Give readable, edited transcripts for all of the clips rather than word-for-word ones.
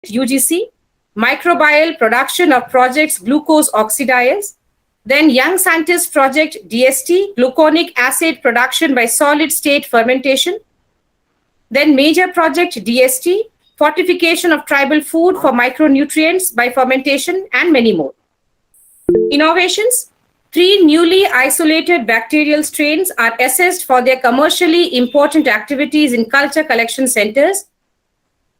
UGC, Microbial Production of Projects Glucose Oxidase, then Young Scientist Project DST, Gluconic Acid Production by Solid State Fermentation, then Major Project DST, Fortification of Tribal Food for Micronutrients by Fermentation, and many more. Innovations: 3 newly isolated bacterial strains are assessed for their commercially important activities in culture collection centers.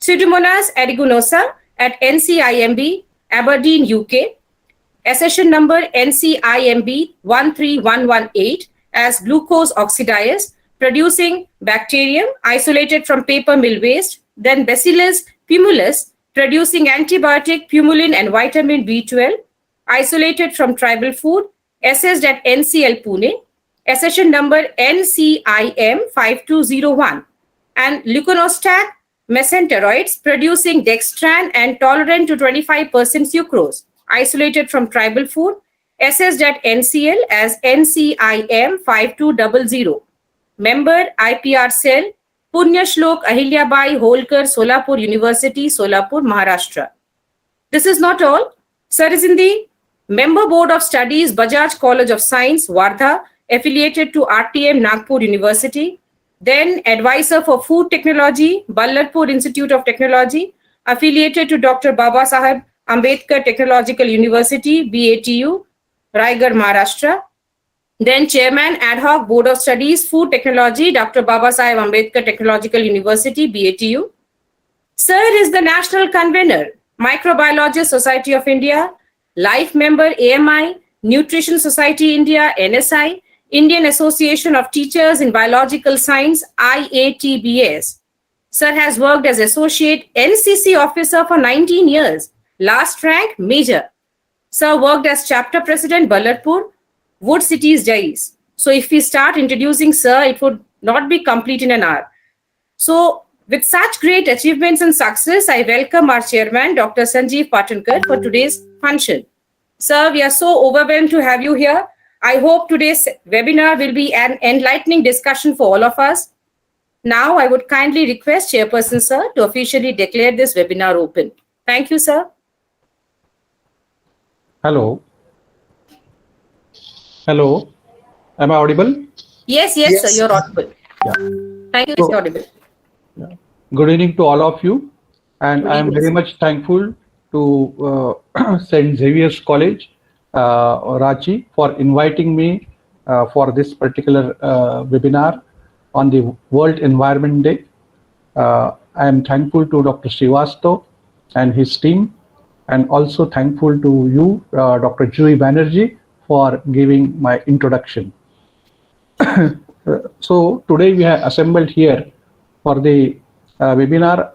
Pseudomonas aeruginosa at NCIMB, Aberdeen, UK. Accession number NCIMB 13118 as glucose oxidase, producing bacterium isolated from paper mill waste. Then Bacillus pumilus, producing antibiotic, pumulin, and vitamin B12, isolated from tribal food, assessed at NCL Pune. Accession number NCIM 5201. And leuconostat mesenteroids, producing dextran and tolerant to 25% sucrose, isolated from tribal food, assessed at NCL as NCIM 5200. Member IPR cell, Punyashlok Ahilyabai Holkar, Solapur University, Solapur, Maharashtra. This is not all. Sir is in the Member Board of Studies, Bajaj College of Science, Wardha, affiliated to RTM Nagpur University. Then Advisor for Food Technology, Ballarpur Institute of Technology, affiliated to Dr. Baba Saheb Ambedkar Technological University, BATU, Raigad, Maharashtra. Then Chairman Ad Hoc Board of Studies, Food Technology, Dr. Baba Saheb Ambedkar Technological University, BATU. Sir is the National Convener, Microbiologist Society of India, Life Member AMI, Nutrition Society India, NSI, Indian Association of Teachers in Biological Science, IATBS. Sir has worked as Associate NCC Officer for 19 years. Last rank, Major. Sir worked as Chapter President, Ballarpur, Wood Cities, Jais. So if we start introducing Sir, it would not be complete in an hour. So with such great achievements and success, I welcome our Chairman, Dr. Sanjeev Patankar, for today's function. Sir, we are so overwhelmed to have you here. I hope today's webinar will be an enlightening discussion for all of us. Now, I would kindly request Chairperson, Sir, to officially declare this webinar open. Thank you, Sir. Hello. Hello. Am I audible? Yes, sir, you're audible. Yeah. Thank you, you're audible. Yeah. Good evening to all of you. And I am very much thankful to St. Xavier's College, Ranchi, for inviting me for this particular webinar on the World Environment Day. I am thankful to Dr. Srivastav and his team, and also thankful to you, Dr. Juhi Banerjee, for giving my introduction. So today we have assembled here for the webinar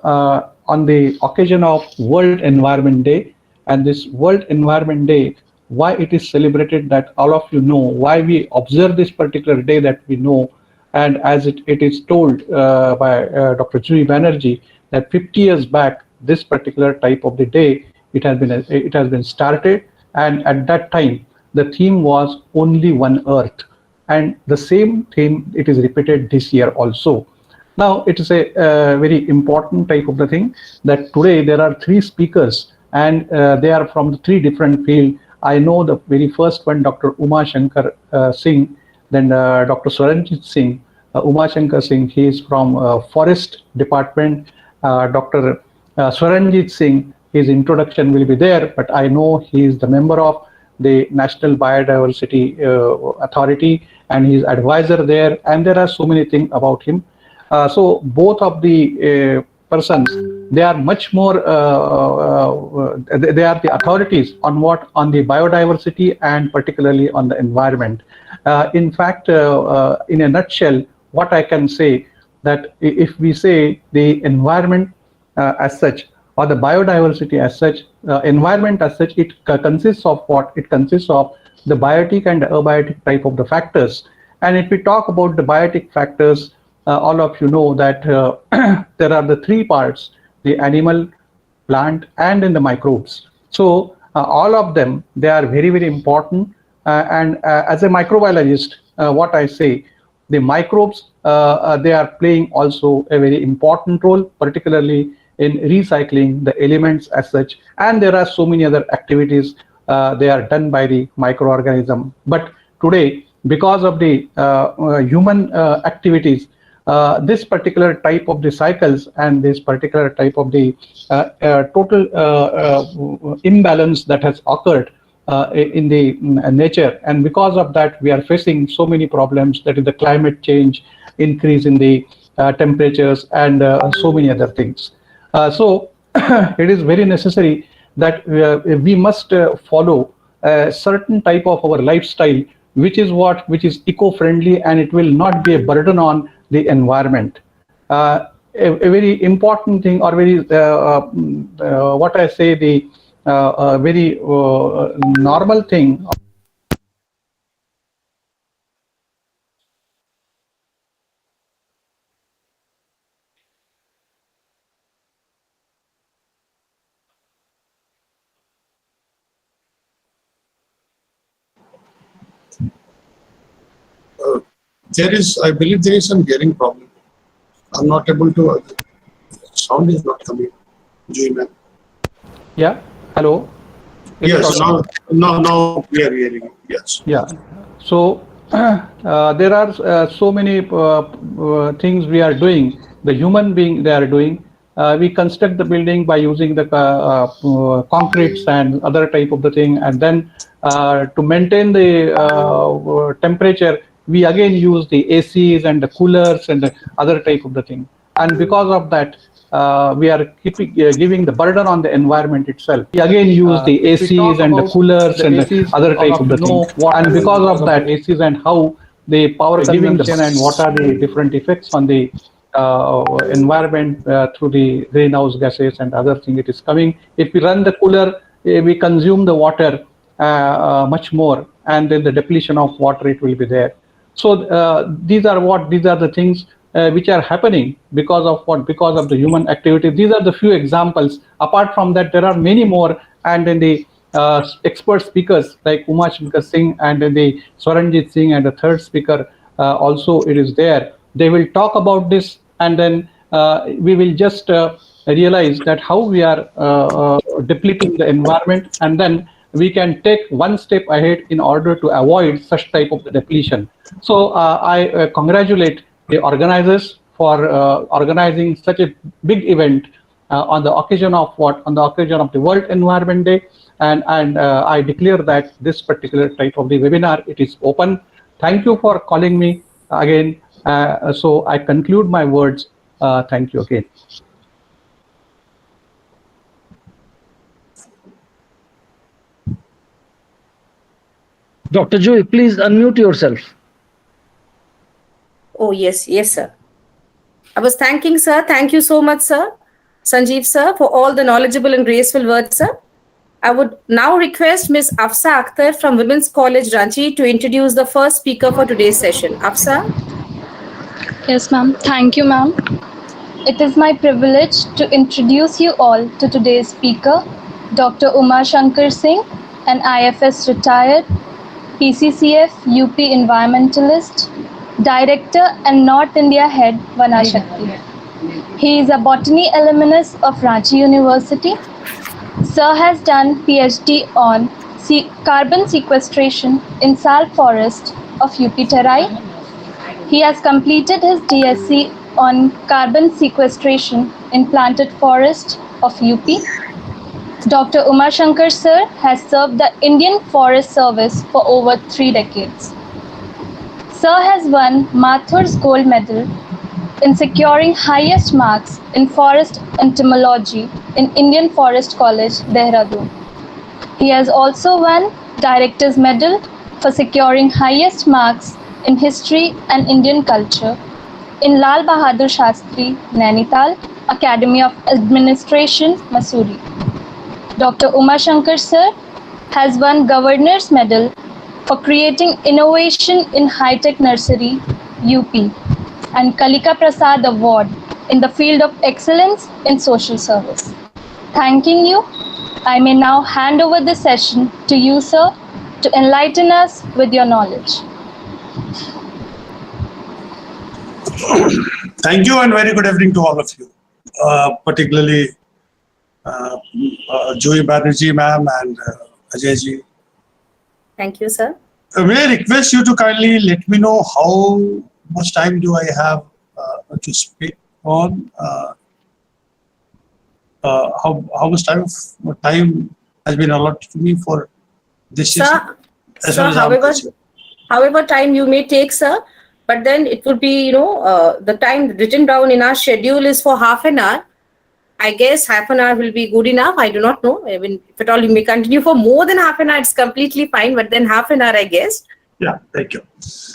on the occasion of World Environment Day. And this World Environment Day, why it is celebrated, that all of you know, why we observe this particular day, that we know. And as it is told by Dr. Juhi Banerjee, that 50 years back, this particular type of the day, it has been started. And at that time, the theme was Only One Earth. And the same theme, it is repeated this year also. Now, it is a very important type of the thing that today there are 3 speakers, and they are from the 3 different fields. I know the very first one, Dr. Uma Shankar Singh, then Dr. Swaranjit Singh. Uma Shankar Singh, he is from Forest Department. Dr. Swaranjit Singh, his introduction will be there, but I know he is the member of the National Biodiversity Authority, and he is advisor there, and there are so many things about him. So both of the persons, they are much more, they are the authorities on the biodiversity and particularly on the environment. In fact, in a nutshell, what I can say, that if we say the environment as such, or the biodiversity as such, environment as such, it consists of what? It consists of the biotic and abiotic type of the factors. And if we talk about the biotic factors, all of you know that there are the 3 parts: the animal, plant, and in the microbes. So all of them, they are very, very important. And as a microbiologist, what I say, the microbes, they are playing also a very important role, particularly in recycling the elements as such. And there are so many other activities they are done by the microorganism. But today, because of the human activities, this particular type of the cycles and this particular type of the total imbalance that has occurred in the nature, and because of that we are facing so many problems, that is the climate change, increase in the temperatures, and so many other things. So it is very necessary that we must follow a certain type of our lifestyle, which is eco-friendly, and it will not be a burden on the environment. A very important thing, or very what I say, the very normal thing. I believe there is some hearing problem. I'm not able to, sound is not coming. G-man. Yeah, hello. Yes, now we are hearing you. Yes. Yeah. So there are so many things we are doing. The human being they are doing. We construct the building by using the concretes and other type of the thing, and then to maintain the temperature, we again use the ACs and the coolers and the other type of the thing. And because of that, we are giving the burden on the environment itself. We again use the ACs and the coolers and the other type of the thing. And because of that, ACs and how the power consumption and what are the different effects on the environment through the greenhouse gases and other thing it is coming. If we run the cooler, we consume the water much more, and then the depletion of water it will be there. So these are the things which are happening because of what? Because of the human activity. These are the few examples. Apart from that, there are many more. And then the expert speakers like Uma Shankar Singh, and then the Swaranjit Singh, and the third speaker also it is there. They will talk about this, and then we will just realize that how we are depleting the environment, and then we can take one step ahead in order to avoid such type of depletion. So I congratulate the organizers for organizing such a big event on the occasion of what? On the occasion of the World Environment Day, and I declare that this particular type of the webinar, it is open. Thank you for calling me again. So I conclude my words. Thank you again. Dr. Joy, please unmute yourself. Oh, yes, sir. I was thanking, sir. Thank you so much, sir. Sanjeev, sir, for all the knowledgeable and graceful words, sir. I would now request Ms. Afsa Akhtar from Women's College, Ranchi, to introduce the first speaker for today's session. Afsa? Yes, ma'am. Thank you, ma'am. It is my privilege to introduce you all to today's speaker, Dr. Uma Shankar Singh, an IFS retired, PCCF UP environmentalist, Director and North India Head, Vanashakti. He is a botany alumnus of Ranchi University. Sir has done PhD on carbon sequestration in sal forest of UP Terai. He has completed his DSc on carbon sequestration in planted forest of UP. Dr. Uma Shankar sir has served the Indian Forest Service for over 3 decades. Sir has won Mathur's Gold Medal in securing highest marks in forest entomology in Indian Forest College, Dehradun. He has also won Director's Medal for securing highest marks in history and Indian culture in Lal Bahadur Shastri, Nainital, Academy of Administration, Mussoorie. Dr. Uma Shankar sir has won Governor's Medal for creating innovation in high-tech nursery, UP, and Kalika Prasad Award in the field of excellence in social service. Thanking you, I may now hand over the session to you, sir, to enlighten us with your knowledge. Thank you, and very good evening to all of you. particularly Joy Banerjee ma'am and Ajay ji. Thank you, sir. May I request you to kindly let me know how much time do I have to speak on? How much time has been allotted to me for this session? Sir, however time you may take, sir, but then it would be, the time written down in our schedule is for half an hour. I guess half an hour will be good enough. I do not know. I mean, if at all you may continue for more than half an hour, it's completely fine. But then half an hour, I guess. Yeah, thank you.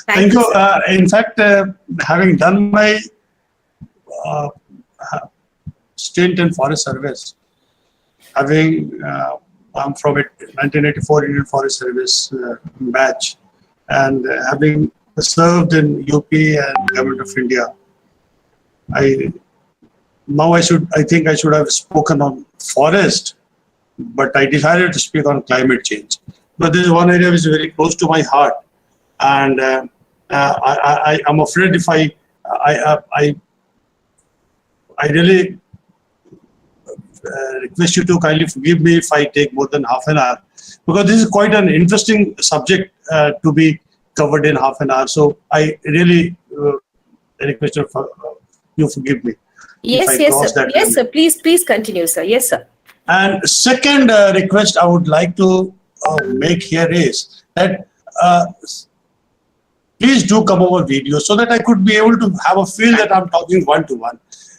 Thank you. In fact, having done my stint in Forest Service, I'm from it 1984 Indian Forest Service batch, and having served in UP and Government of India, I think I should have spoken on forest, but I decided to speak on climate change. But this is one area which is very close to my heart, and I'm afraid if I really request you to kindly forgive me if I take more than half an hour, because this is quite an interesting subject to be covered in half an hour. So I really request you forgive me. Yes, sir. Yes, sir. Please continue, sir. Yes, sir. And second request I would like to make here is that please do come over video so that I could be able to have a feel that I'm talking one-to-one,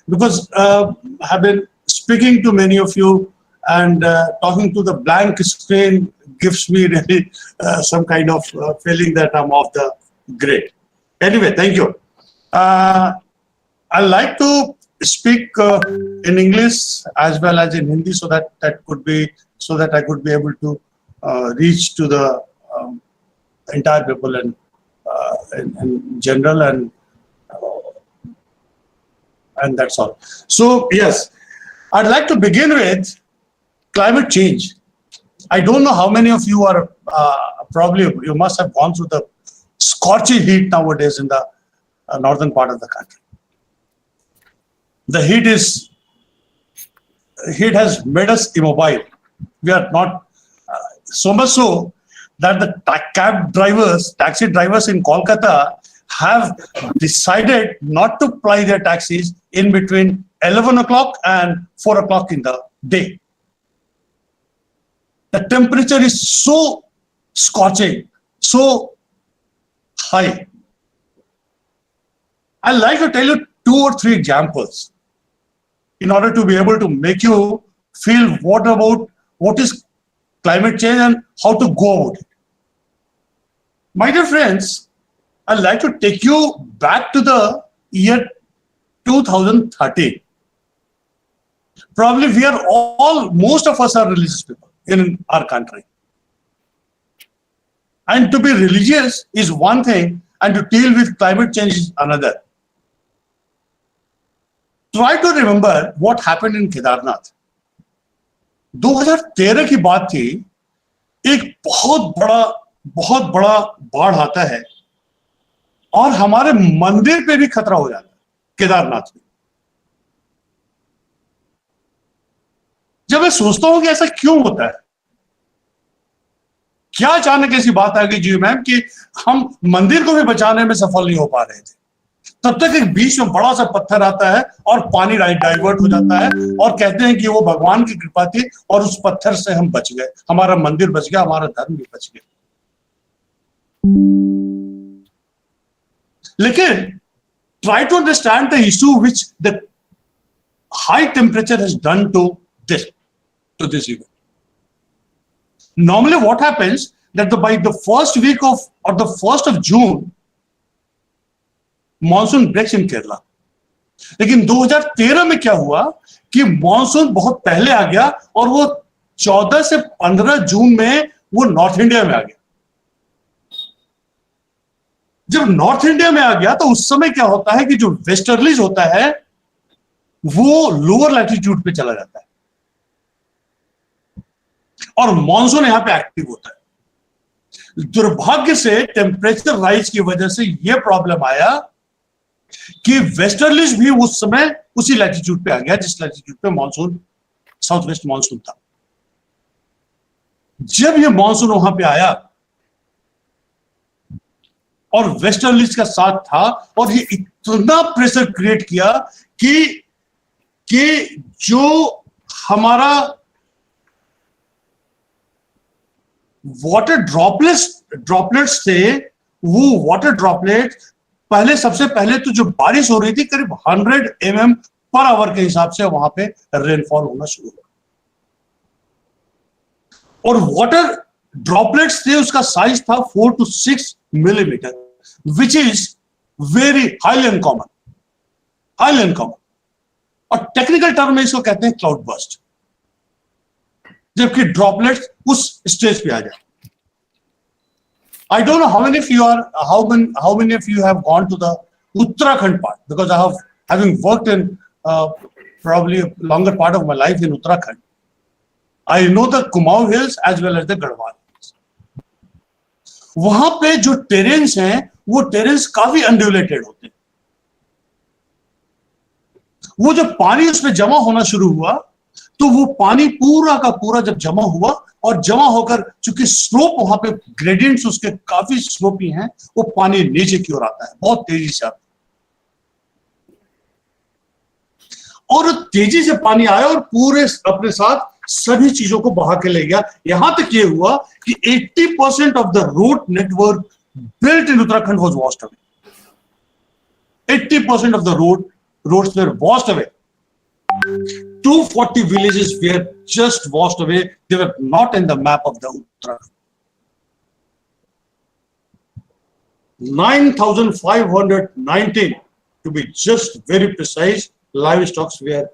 because I've been speaking to many of you, and talking to the blank screen gives me really some kind of feeling that I'm off the grid. Anyway, thank you. I like to speak in English as well as in Hindi, so that I could be able to reach to the entire people in general, and that's all. So yes, I'd like to begin with climate change. I don't know how many of you are probably you must have gone through the scorching heat nowadays in the northern part of the country. The heat has made us immobile. We are not so much so that the taxi drivers in Kolkata have decided not to ply their taxis in between 11 o'clock and 4 o'clock in the day. The temperature is so scorching, so high. I'd like to tell you 2 or 3 examples in order to be able to make you feel what is climate change and how to go about it. My dear friends, I'd like to take you back to the year 2013. Probably most of us are religious people in our country. And to be religious is one thing, and to deal with climate change is another. Try to remember what happened in Kedarnath. 2013 की बात थी, एक बहुत बड़ा बाढ़ आता है और हमारे मंदिर पे भी खतरा हो जाता है केदारनाथ में। जब मैं सोचता हूं कि ऐसा क्यों होता है, क्या अचानक ऐसी बात आ गई जी मैम कि हम मंदिर को भी बचाने में सफल नहीं हो पा रहे थे, तब तक एक बीच में बड़ा सा पत्थर आता है और पानी डाइवर्ट हो जाता है और कहते हैं कि वो भगवान की कृपा थी और उस पत्थर से हम बच गए, हमारा मंदिर बच गया, हमारा धर्म भी बच गया। लेकिन try to understand the issue which the high temperature has done to this event. Normally what happens that by the first week of or the 1st of June monsoon breaks in Kerala. लेकिन 2013 में क्या हुआ कि monsoon बहुत पहले आ गया और वो 14 से 15 जून में वो नॉर्थ इंडिया में आ गया। जब नॉर्थ इंडिया में आ गया तो उस समय क्या होता है कि जो वेस्टर्लीज होता है वो लोअर लैटिट्यूड पे चला जाता है और मानसून यहां पे एक्टिव होता है। दुर्भाग्य से टेम्परेचर राइज की वजह से यह प्रॉब्लम आया कि वेस्टर्लीज भी उस समय उसी लैटिट्यूड पे आ गया जिस लैटिट्यूड पे मानसून, साउथ वेस्ट मानसून था। जब ये मानसून वहां पे आया और वेस्टर्लीज का साथ था और ये इतना प्रेशर क्रिएट किया कि जो हमारा वाटर ड्रॉपलेट्स थे, वो वाटर ड्रॉपलेट सबसे पहले तो जो बारिश हो रही थी करीब 100 mm पर आवर के हिसाब से वहां पे रेनफॉल होना शुरू हुआ, और वाटर ड्रॉपलेट्स थे उसका साइज था 4 to 6 millimeter, which is very highly uncommon. और टेक्निकल टर्म में इसको कहते हैं क्लाउड बर्स्ट, जबकि ड्रॉपलेट्स उस स्टेज पे आ जाए। I don't know how many of you have gone to the Uttarakhand part, because having worked in probably a longer part of my life in Uttarakhand, I know the Kumaon Hills as well as the Garhwal Hills. वहां पे जो terrains हैं वो terrains काफी अनड्यूलेटेड होते हैं। वो जब पानी उसमें जमा होना शुरू हुआ तो वो पानी पूरा का पूरा जब जमा हुआ और जमा होकर, चूंकि स्लोप वहां पे ग्रेडियंट्स उसके काफी स्लोपी हैं, वो पानी नीचे की ओर आता है, बहुत तेजी से आता है, और तेजी से पानी आया और पूरे अपने साथ सभी चीजों को बहा के ले गया। यहां तक ये हुआ कि 80% of the road network built in Uttarakhand was washed away. 80% of the roads were washed away. 240 villages were just washed away. They were not in the map of the Uttarakhand. 9,519, to be just very precise, livestock were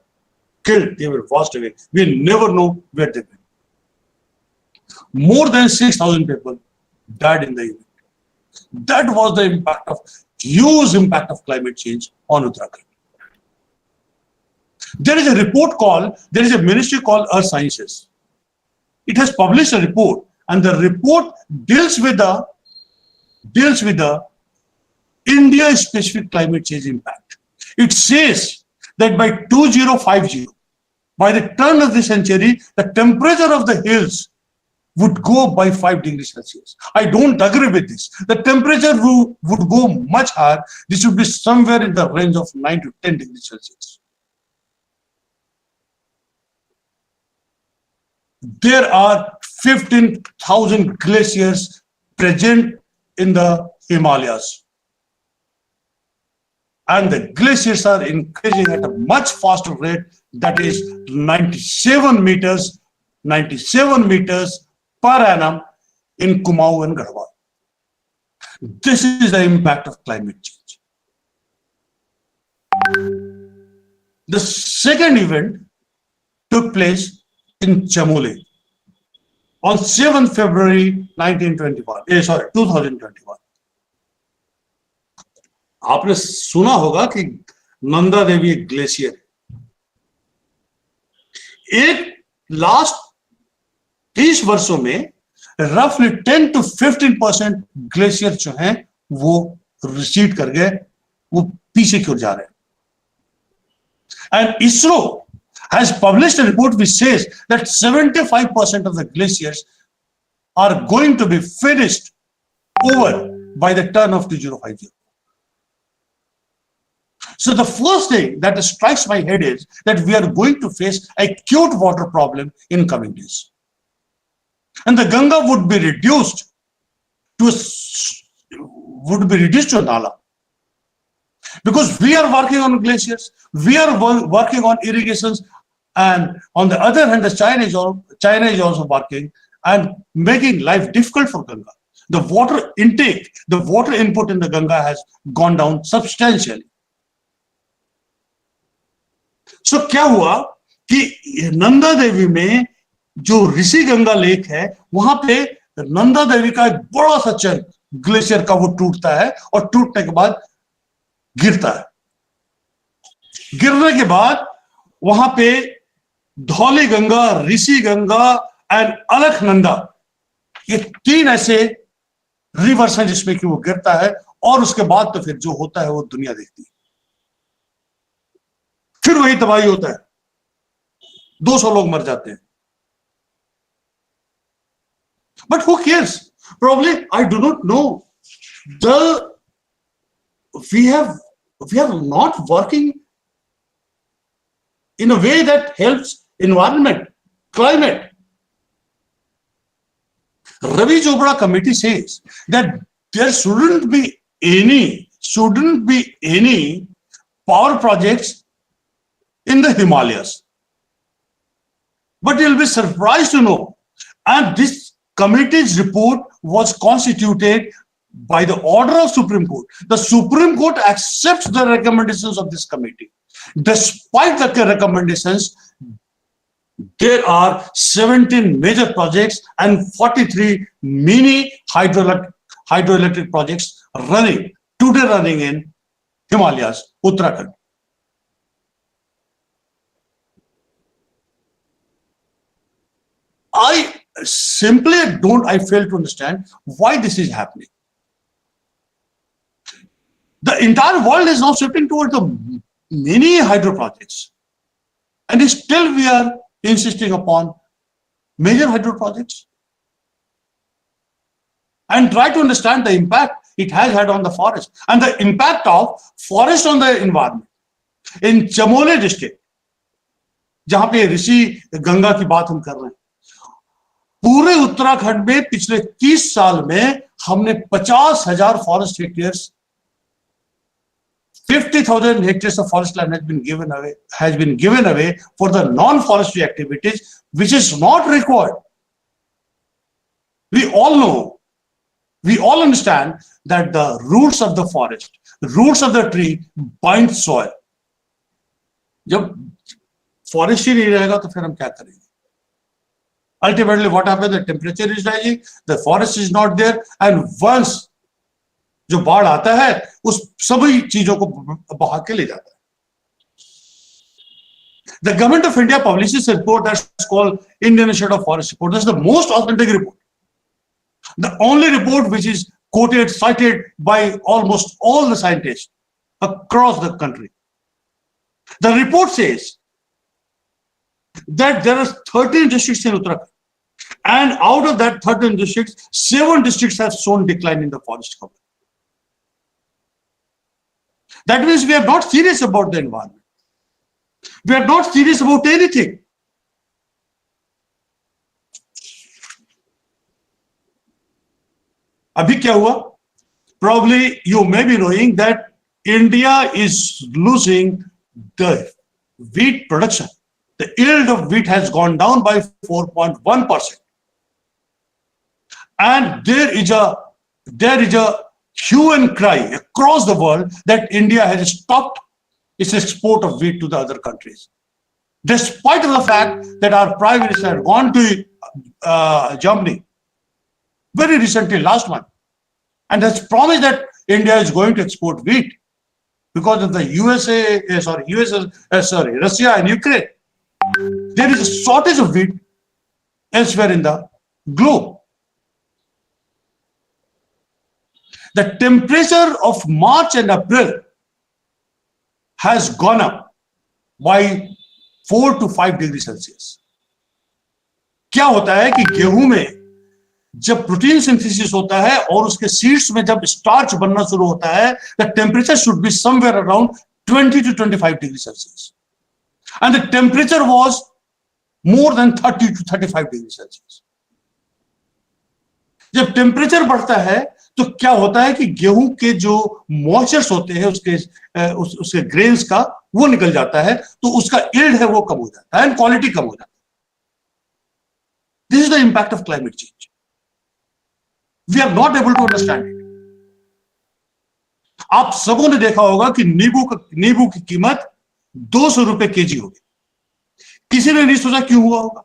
killed. They were washed away. We never know where they went. More than 6,000 people died in the event. That was the huge impact of climate change on Uttarakhand. There is a ministry called Earth Sciences. It has published a report, and the report deals with the India-specific climate change impact. It says that by 2050, by the turn of the century, the temperature of the hills would go by 5 degrees Celsius. I don't agree with this. The temperature would go much higher. This would be somewhere in the range of 9 to 10 degrees Celsius. There are 15,000 glaciers present in the Himalayas. And the glaciers are increasing at a much faster rate, that is 97 meters per annum in Kumaon and Garhwal. This is the impact of climate change. The second event took place in Chamole on 7th February 2021. आपने सुना होगा कि नंदा देवी एक glacier है। एक last 30 वर्षों में रफली 10 to 15% ग्लेशियर जो हैं वो रिसीड कर गए, वो पीछे की ओर जा रहे हैं। And ISRO has published a report which says that 75% of the glaciers are going to be finished over by the turn of 2050. So the first thing that strikes my head is that we are going to face acute water problem in coming days. And the Ganga would be reduced to a nala. Because we are working on glaciers, we are working on irrigations, and on the other hand, China is also working and making life difficult for Ganga. The water intake, the water input in the Ganga has gone down substantially. So क्या हुआ कि नंदा देवी में जो Rishi Ganga lake है, वहां पे नंदा देवी का एक बड़ा सा चंक ग्लेशियर का वो टूटता है, और टूटने के बाद गिरता है। गिरने के बाद वहां पे धौली गंगा, ऋषि गंगा एंड अलखनंदा, ये 3 ऐसे रिवर्स हैं जिसमें कि वो गिरता है, और उसके बाद तो फिर जो होता है वो दुनिया देखती है। फिर वही तबाही होता है, 200 लोग मर जाते हैं. But who cares? Probably I do not know. We have not working in a way that helps environment, climate. Ravi Chopra committee says that there shouldn't be any power projects in the Himalayas. But you'll be surprised to know, and this committee's report was constituted by the order of Supreme Court. The Supreme Court accepts the recommendations of this committee. Despite the recommendations, there are 17 major projects and 43 mini hydroelectric projects running in Himalayas, Uttarakhand. I fail to understand why this is happening. The entire world is now shifting towards the mini hydro projects, and still we are insisting upon major hydro projects. And try to understand the impact it has had on the forest and the impact of forest on the environment. In Chamole district, जहां पे ऋषि गंगा की बात हम कर रहे हैं, पूरे उत्तराखंड में पिछले 30 साल में हमने 50,000 forest hectares, 50,000 hectares of forest land has been given away for the non-forestry activities, which is not required. We all know, we all understand that the roots of the forest, roots of the tree bind soil. जब forestry नहीं रहेगा तो फिर हम क्या करेंगे? Ultimately, what happens? The temperature is rising, the forest is not there, and once जो बाढ़ आता है उस सभी चीजों को बहा के ले जाता है. The government of India publishes a report that's called Indian Institute of Forest Report. This is the most authentic report, the only report which is quoted, cited by almost all the scientists across the country. The report says that there are 13 districts in Uttarakhand, and out of that 13 districts, 7 districts have shown decline in the forest cover. That means we are not serious about the environment. We are not serious about anything. Abhi kya hua? Probably you may be knowing that India is losing the wheat production. The yield of wheat has gone down by 4.1%. And there is a hue and cry across the world that India has stopped its export of wheat to the other countries. Despite the fact that our Prime Minister had gone to Germany very recently, last month, and has promised that India is going to export wheat because of the Russia and Ukraine. There is a shortage of wheat elsewhere in the globe. The temperature of March and April has gone up by 4 to 5 degrees Celsius. क्या होता है कि गेहूं में जब protein synthesis होता है और उसके सीड्स में जब स्टार्च बनना शुरू होता है, the temperature should be somewhere around 20 to 25 degrees Celsius. And the temperature was more than 30 to 35 degrees Celsius. जब टेम्परेचर बढ़ता है तो क्या होता है कि गेहूं के जो मॉइस्चर्स होते हैं उसके ग्रेन्स का वो निकल जाता है, तो उसका यील्ड है वो कम हो जाता है एंड क्वालिटी कम हो जाता है. This is the impact of climate change. We are not able to understand it. आप सबों ने देखा होगा कि नींबू की कीमत 200 रुपए केजी होगी. किसी ने नहीं सोचा क्यों हुआ होगा,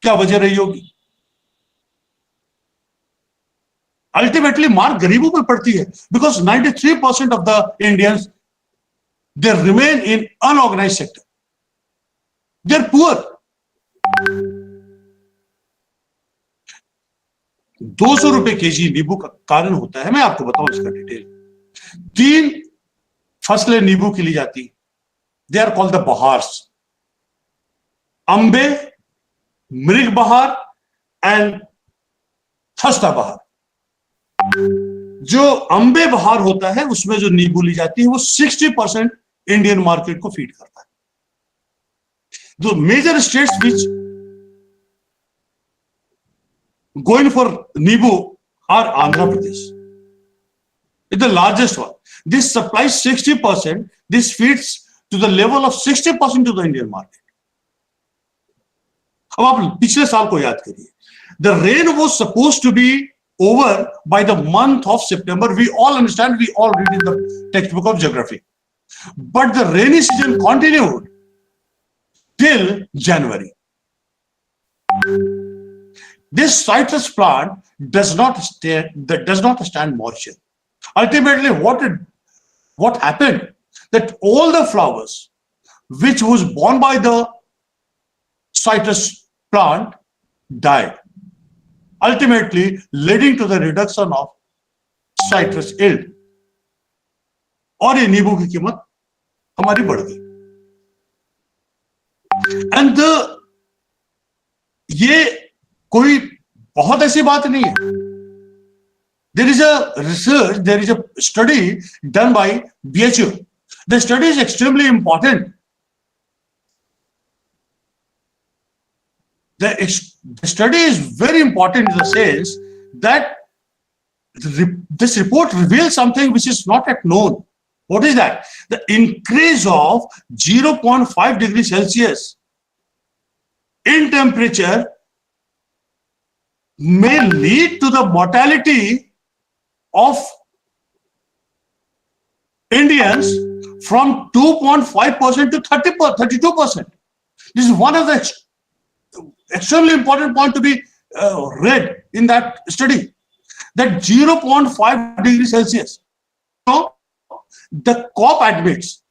क्या वजह रही होगी. Ultimately, मार गरीबों पर पड़ती है because 93% of the Indians, they remain in unorganized sector. They're poor. 200 रुपए केजी नींबू का कारण होता है, मैं आपको बताऊं इसका डिटेल. 3 फसलें नींबू की ली जाती, They are called the Bahars. Ambe, Mrig Bahar and Khasta Bahar. जो अम्बे बहार होता है उसमें जो नींबू ली जाती है वो 60% इंडियन मार्केट को फीड करता है. The major states which going for Nibu are Andhra Pradesh. It's the largest one. This supplies 60%. This feeds to the level of 60% to the Indian market. अब आप पिछले साल को याद करिए. The rain was supposed to be over by the month of September. We all understand, we all read in the textbook of geography. But the rainy season continued till January. This citrus plant does not stand moisture. Ultimately, what happened? That all the flowers which was born by the citrus plant died, ultimately leading to the reduction of citrus yield. और ये नींबू की कीमत हमारी बढ़ गई. And ये कोई बहुत ऐसी बात नहीं है. There is a research, there is a study done by BHU. The study is extremely important. The study is very important in the sense that this report reveals something which is not yet known. What is that? The increase of 0.5 degrees Celsius in temperature may lead to the mortality of Indians from 2.5% to 32%. This is one of the extremely important point to be read in that study. That 0.5 degrees Celsius. So, the COP admits,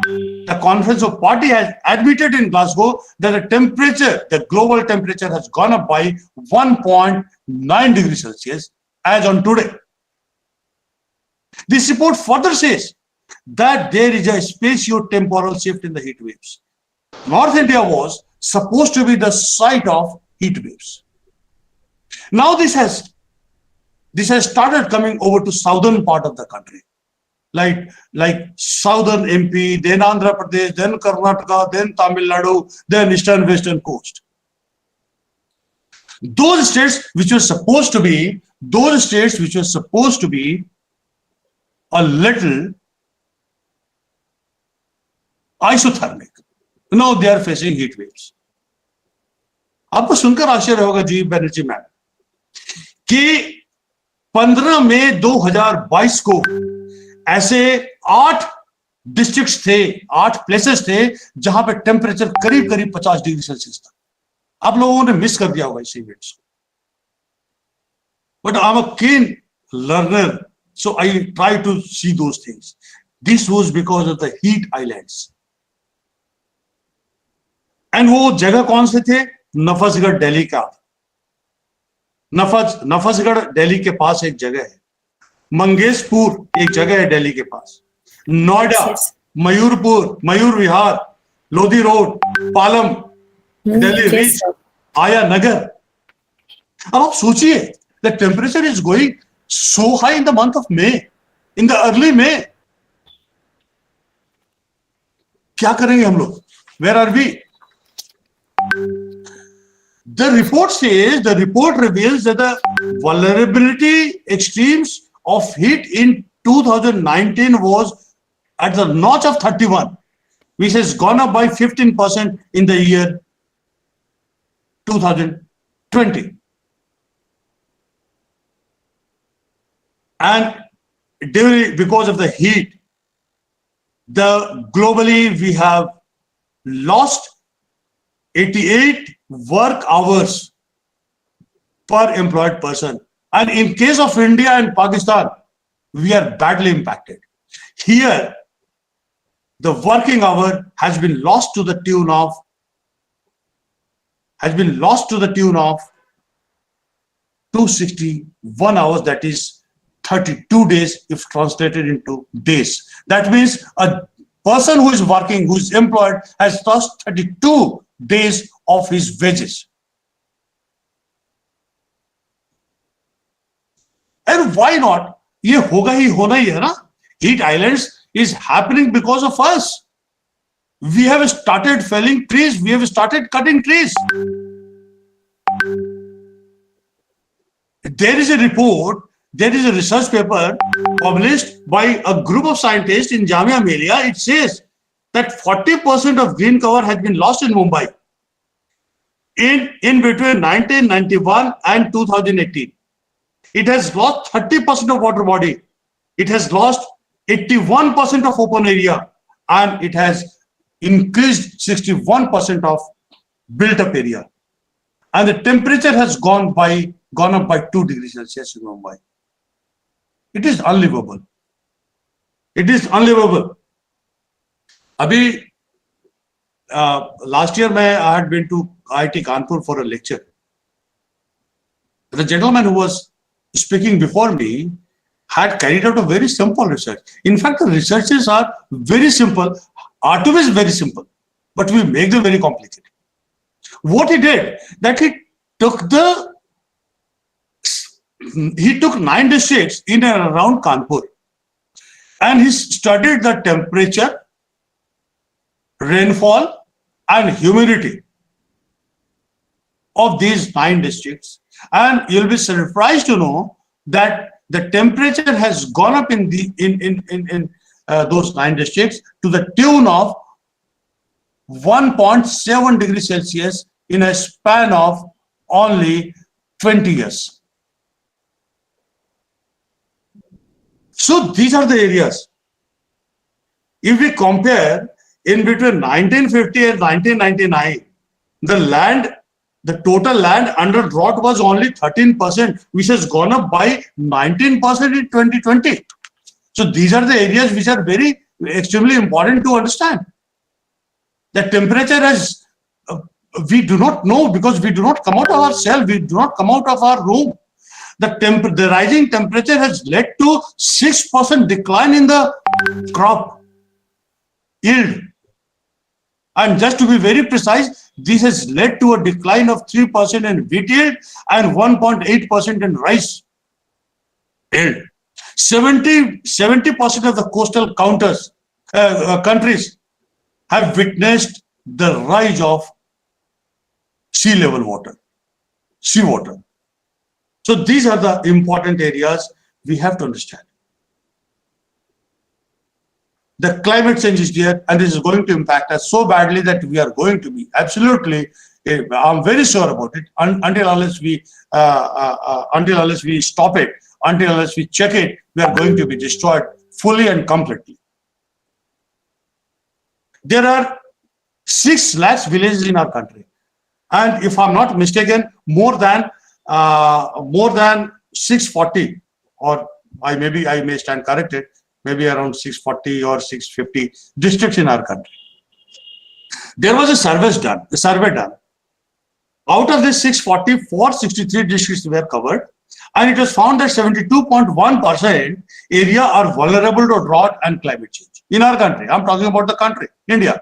the Conference of Party has admitted in Glasgow that the temperature, the global temperature has gone up by 1.9 degrees Celsius as on today. This report further says that there is a spatio-temporal shift in the heat waves. North India was supposed to be the site of heat waves. Now this has started coming over to southern part of the country, like southern MP, then Andhra Pradesh, then Karnataka, then Tamil Nadu, then eastern western coast. Those states which were supposed to be a little isothermic, now they are facing heat waves. आपको सुनकर आश्चर्य होगा जी Banerjee ma'am कि 15 मई 2022 को ऐसे 8 districts थे, 8 places थे जहां पे टेम्परेचर करीब 50 डिग्री सेल्सियस था. आप लोगों ने मिस कर दिया होगा इस इवेंट्स को. बट आई एम अ कीन learner, so I try to see those things. This was because of the heat islands. And वो जगह कौन से थे? नफसगढ़ दिल्ली का. नफसगढ़ दिल्ली के पास एक जगह है. मंगेशपुर एक जगह है दिल्ली के पास. नोएडा, मयूरपुर, मयूर विहार, लोधी रोड, पालम, दिल्ली रीच, आया नगर. अब आप सोचिए, the temperature is going so high in the month of May, in the early May. क्या करेंगे हम लोग? Where are we? The report reveals that the vulnerability extremes of heat in 2019 was at the notch of 31, which has gone up by 15% in the year 2020. And because of the heat, globally we have lost 88 work hours per employed person. And in case of India and Pakistan, we are badly impacted. Here, the working hour has been lost to the tune of 261 hours, that is 32 days if translated into days. That means a person who is working, who is employed, has lost 32 days of his wages. And why not? ये होगा ही होना ही है ना. Heat islands is happening because of us. We have started felling trees. We have started cutting trees. There is a report, there is a research paper published by a group of scientists in Jamia Millia. It says that 40% of green cover has been lost in Mumbai in between 1991 and 2018. It has lost 30% of water body. It has lost 81% of open area, and it has increased 61% of built up area. And the temperature has gone up by 2 degrees Celsius in Mumbai. It is unlivable. It is unlivable. Abhi, last year I had been to IIT Kanpur for a lecture. The gentleman who was speaking before me had carried out a very simple research. In fact, the researches are very simple. R2 is very simple, but we make them very complicated. What he did, that he took 9 districts in and around Kanpur, and he studied the temperature, rainfall, and humidity of these 9 districts. And you'll be surprised to know that the temperature has gone up in those 9 districts to the tune of 1.7 degrees Celsius in a span of only 20 years. So these are the areas. If we compare in between 1950 and 1999, the total land under drought was only 13%, which has gone up by 19% in 2020. So these are the areas which are very extremely important to understand. The temperature has, we do not know, because we do not come out of our cell, we do not come out of our room. The rising temperature has led to 6% decline in the crop yield. And just to be very precise, this has led to a decline of 3% in wheat yield and 1.8% in rice yield. 70% of the coastal countries have witnessed the rise of seawater. So these are the important areas we have to understand. The climate change is there, and this is going to impact us so badly that we are going to be absolutely, I'm very sure about it, until unless we stop it, until unless we check it, we are going to be destroyed fully and completely. There are 6 lakhs villages in our country, and if I'm not mistaken, more than 640, or I may stand corrected, maybe around 640 or 650 districts in our country. There was a survey done. Out of this 640, 463 districts were covered, and it was found that 72.1% area are vulnerable to drought and climate change in our country. I'm talking about the country, India.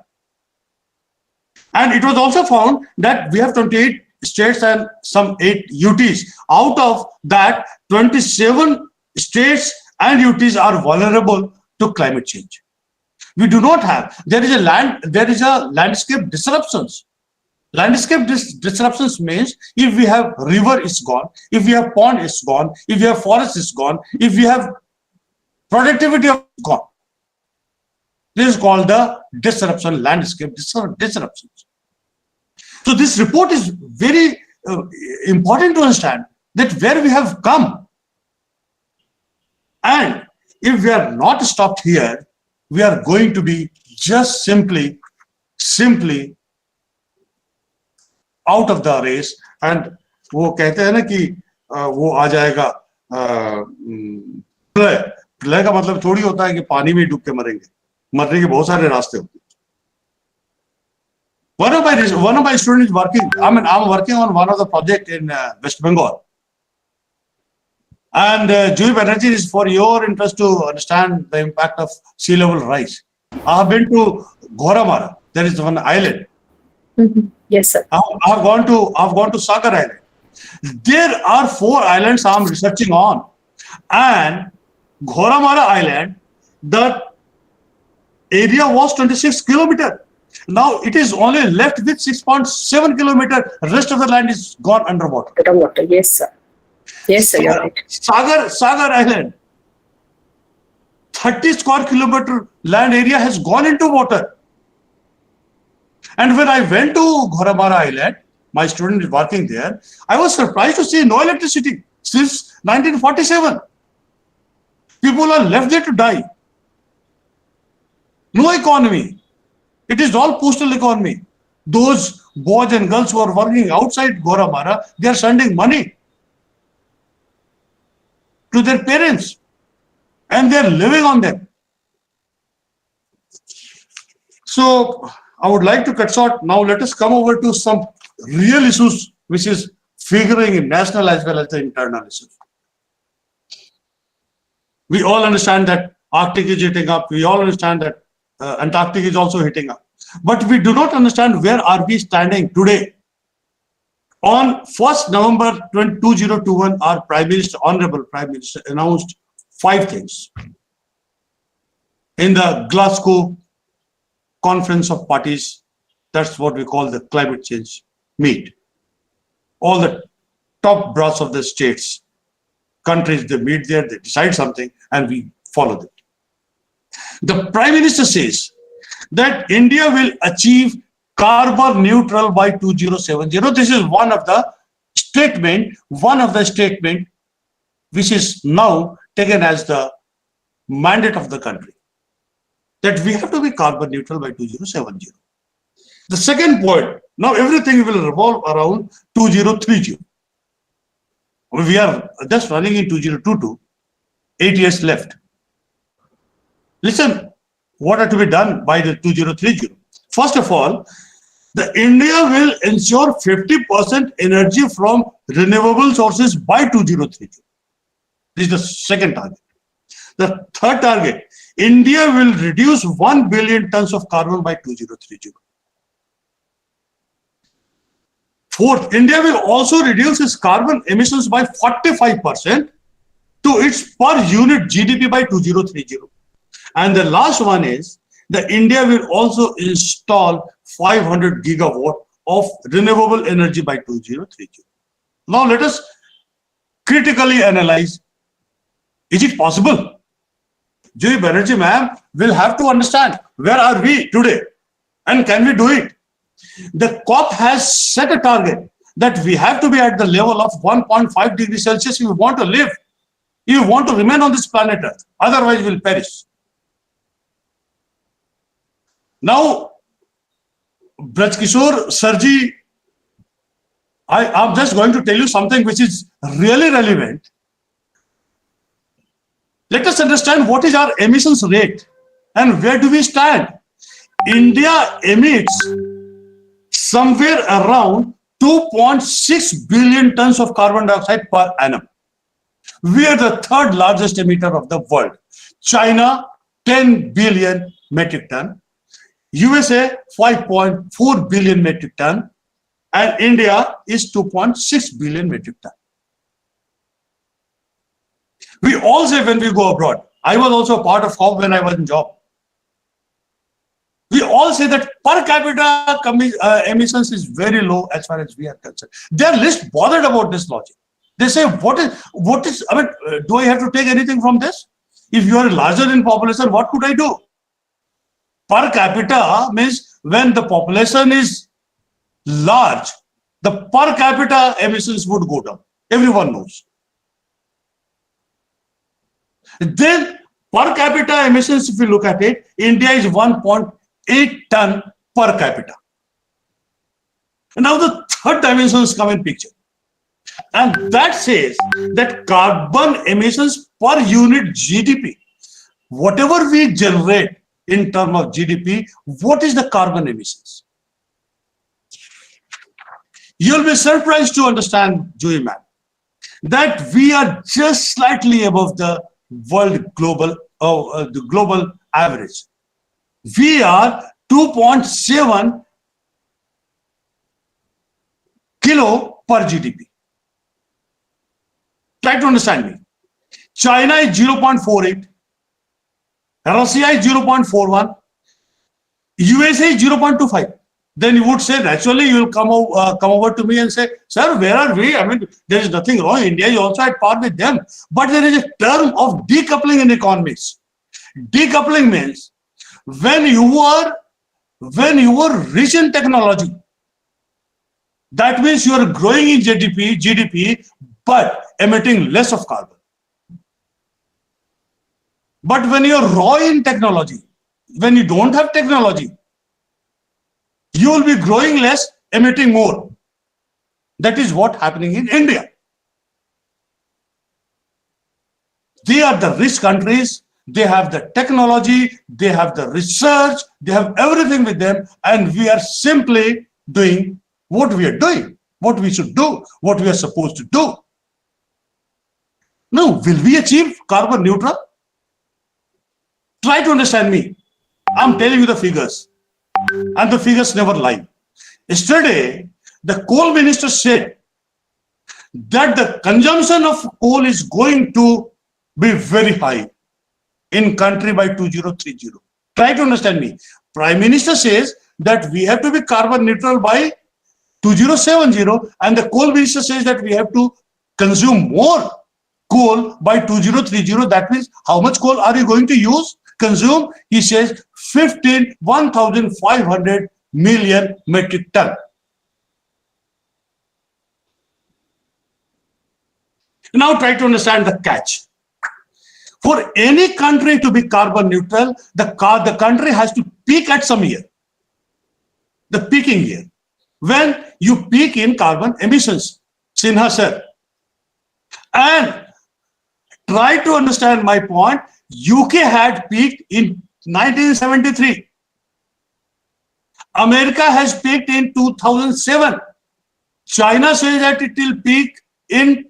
And it was also found that we have 28 states and some 8 UTs. Out of that, 27 states and UTs are vulnerable to climate change. We do not have. There is a landscape disruptions. Landscape disruptions means if we have river, it's gone. If we have pond, it's gone. If we have forest, it's gone. If we have productivity, it's gone. This is called the disruption, landscape disruptions. So this report is very important to understand that where we have come. And if we are not stopped here, we are going to be just simply out of the race. And वो कहते हैं ना कि वो आ जाएगा प्रलय का मतलब थोड़ी होता है कि पानी में डूब के मरेंगे, मरने के बहुत सारे रास्ते होते हैं. One of my students is working. I'm working on one of the project in West Bengal. And Juhi Banerjee, is for your interest to understand the impact of sea level rise. I have been to Ghoramara. There is one island. Yes, sir. I've gone to Sagar Island. There are 4 islands I'm researching on, and Ghoramara Island, the area was 26 kilometer. Now it is only left with 6.7 kilometer. Rest of the land is gone underwater. Underwater. Yes, sir. Yes, sir. You're right. Sagar Island, 30 square kilometer land area has gone into water. And when I went to Ghoramara Island, my student is working there, I was surprised to see no electricity since 1947. People are left there to die. No economy. It is all postal economy. Those boys and girls who are working outside Ghoramara, they are sending money to their parents and they are living on them. So I would like to cut short. Now let us come over to some real issues which is figuring in national as well as the internal issues. We all understand that Arctic is heating up. We all understand that Antarctic is also heating up. But we do not understand where are we standing today. On 1st November 2021, our Prime Minister, Honorable Prime Minister, announced 5 things in the Glasgow Conference of Parties. That's what we call the climate change meet. All the top brass of the states, countries, they meet there, they decide something, and we follow them. The Prime Minister says that India will achieve carbon neutral by 2070. This is one of the statement which is now taken as the mandate of the country, that we have to be carbon neutral by 2070. The second point, now everything will revolve around 2030. We are just running in 2022, 8 years left. Listen, what are to be done by the 2030? First of all, the India will ensure 50% energy from renewable sources by 2030. This is the second target. The third target, India will reduce 1 billion tons of carbon by 2030. Fourth, India will also reduce its carbon emissions by 45% to its per unit GDP by 2030. And the last one is that India will also install 500 gigawatt of renewable energy by 2030. Now let us critically analyze, is it possible? Joy Banerjee ma'am will have to understand where are we today and can we do it? The COP has set a target that we have to be at the level of 1.5 degrees Celsius if we want to live, if we want to remain on this planet Earth, otherwise we'll perish. Now, Braj Kishore Sarji, I'm just going to tell you something which is really relevant. Let us understand what is our emissions rate and where do we stand. India emits somewhere around 2.6 billion tons of carbon dioxide per annum. We are the third largest emitter of the world. China, 10 billion metric ton. USA, 5.4 billion metric ton. And India is 2.6 billion metric ton. We all say when we go abroad, I was also a part of COP when I was in job. We all say that per capita emissions is very low as far as we are concerned. They are least bothered about this logic. They say, what is, I mean, do I have to take anything from this? If you are larger in population, what could I do? Per capita means when the population is large, the per capita emissions would go down. Everyone knows. Then per capita emissions, if you look at it, India is 1.8 ton per capita. And now the third dimensions come in picture. And that says that carbon emissions per unit GDP, whatever we generate in terms of GDP, what is the carbon emissions? You'll be surprised to understand, Joy ma'am, that we are just slightly above the world global, the global average. We are 2.7 kilo per GDP. Try to understand me. China is 0.48, Russia is 0.41, USA is 0.25. Then you would say, naturally, you will come over to me and say, sir, where are we? I mean, there is nothing wrong. India is also at par with them. But there is a term of decoupling in economies. Decoupling means when you are rich in technology, that means you are growing in GDP, but emitting less of carbon. But when you are raw in technology, when you don't have technology, you will be growing less, emitting more. That is what happening in India. They are the rich countries. They have the technology, they have the research, they have everything with them, and we are simply doing what we are doing, what we should do, what we are supposed to do. Now, will we achieve carbon neutral? Try to understand me. I'm telling you the figures, and the figures never lie. Yesterday, the coal minister said that the consumption of coal is going to be very high in country by 2030. Try to understand me. Prime Minister says that we have to be carbon neutral by 2070, and the coal minister says that we have to consume more coal by 2030. That means how much coal are you going to use, consume? He says 1,500 million metric ton. Now try to understand the catch. For any country to be carbon neutral, the country has to peak at some year, the peaking year, when you peak in carbon emissions. Sinha sir. And try to understand my point. UK had peaked in 1973. America has peaked in 2007. China says that it will peak in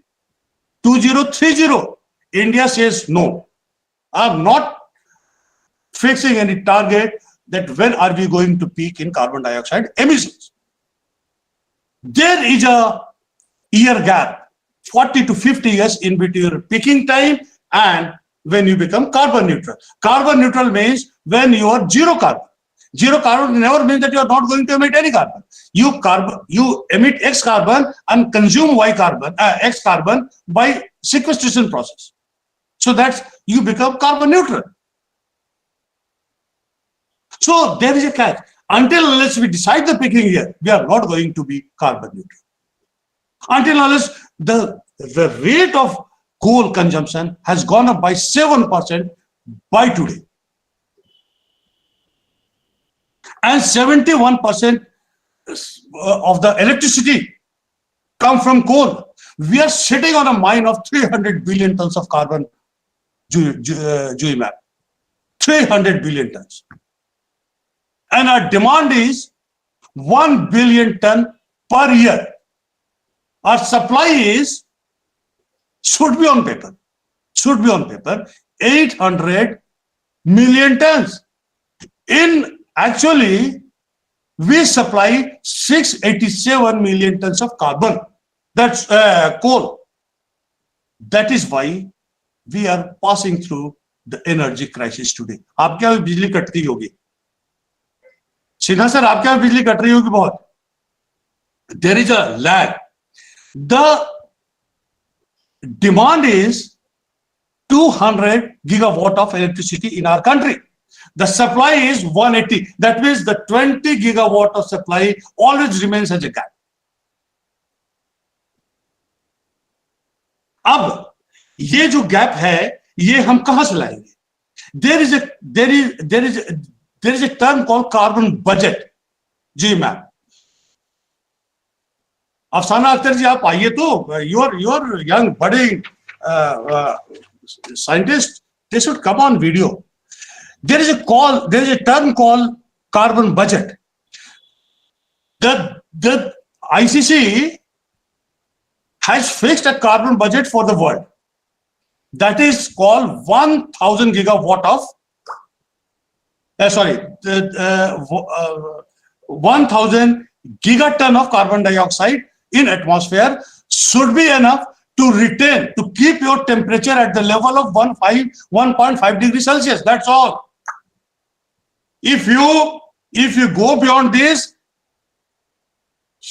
2030. India says no. I'm not fixing any target that when are we going to peak in carbon dioxide emissions. There is a year gap, 40 to 50 years in between your peaking time and when you become carbon neutral. Carbon neutral means when you are zero carbon. Zero carbon never means that you are not going to emit any carbon. You emit X carbon and consume X carbon by sequestration process. So that you become carbon neutral. So there is a catch. Until unless we decide the peaking year, we are not going to be carbon neutral. Until unless the rate of coal consumption has gone up by 7% by today. And 71% of the electricity come from coal. We are sitting on a mine of 300 billion tons of carbon, map. 300 billion tons. And our demand is 1 billion ton per year. Our supply should be on paper, 800 million tons. Actually, we supply 687 million tons of carbon. That's coal. That is why we are passing through the energy crisis today. आप क्या बिजली कटती होगी? Sinha sir, आप क्या बिजली cut रही होगी बहुत? There is a lag. The demand is 200 gigawatt of electricity in our country. The supply is 180. That means the 20 gigawatt of supply always remains as a gap. अब ये जो गैप है, ये हम कहां से लाएंगे? There is a term called carbon budget. Ji ma'am. अफसाना अख्तर जी, आप आइए तो. You're young, budding scientist. They should come on video. There is a term called carbon budget. The ICC has fixed a carbon budget for the world. That is called 1,000 gigawatt of 1000 gigaton of carbon dioxide in atmosphere should be enough to retain, to keep your temperature at the level of 1.5 degrees Celsius. That's all. If you go beyond this,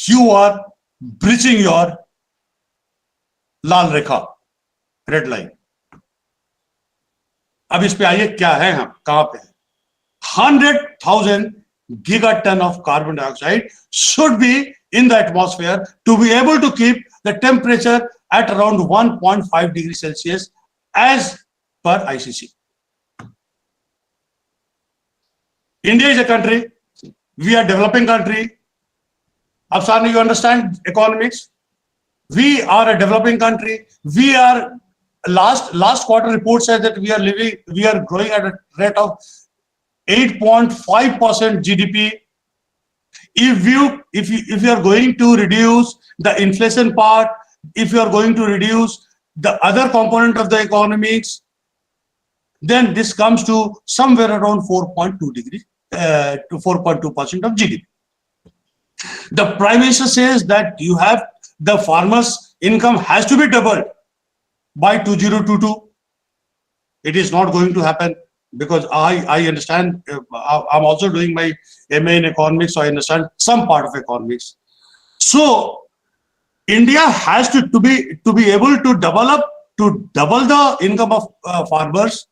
you are breaching your Lal Rekha, red line. अब इस पे आइए, क्या है, हम कहां पे हैं? 100,000 gigaton of carbon dioxide should be in the atmosphere to be able to keep the temperature at around 1.5 degrees Celsius as per ICC. India is a country. We are a developing country. Afsana, you understand economics? We are a developing country. We are, last quarter report says that we are growing at a rate of 8.5% GDP. If you are going to reduce the inflation part, if you are going to reduce the other component of the economics, then this comes to somewhere around 4.2 degrees to 4.2% of GDP. The Prime Minister says that the farmers' income has to be doubled by 2022. It is not going to happen, because I understand. I'm also doing my MA in economics, so I understand some part of economics. So India has to be able to double the income of farmers.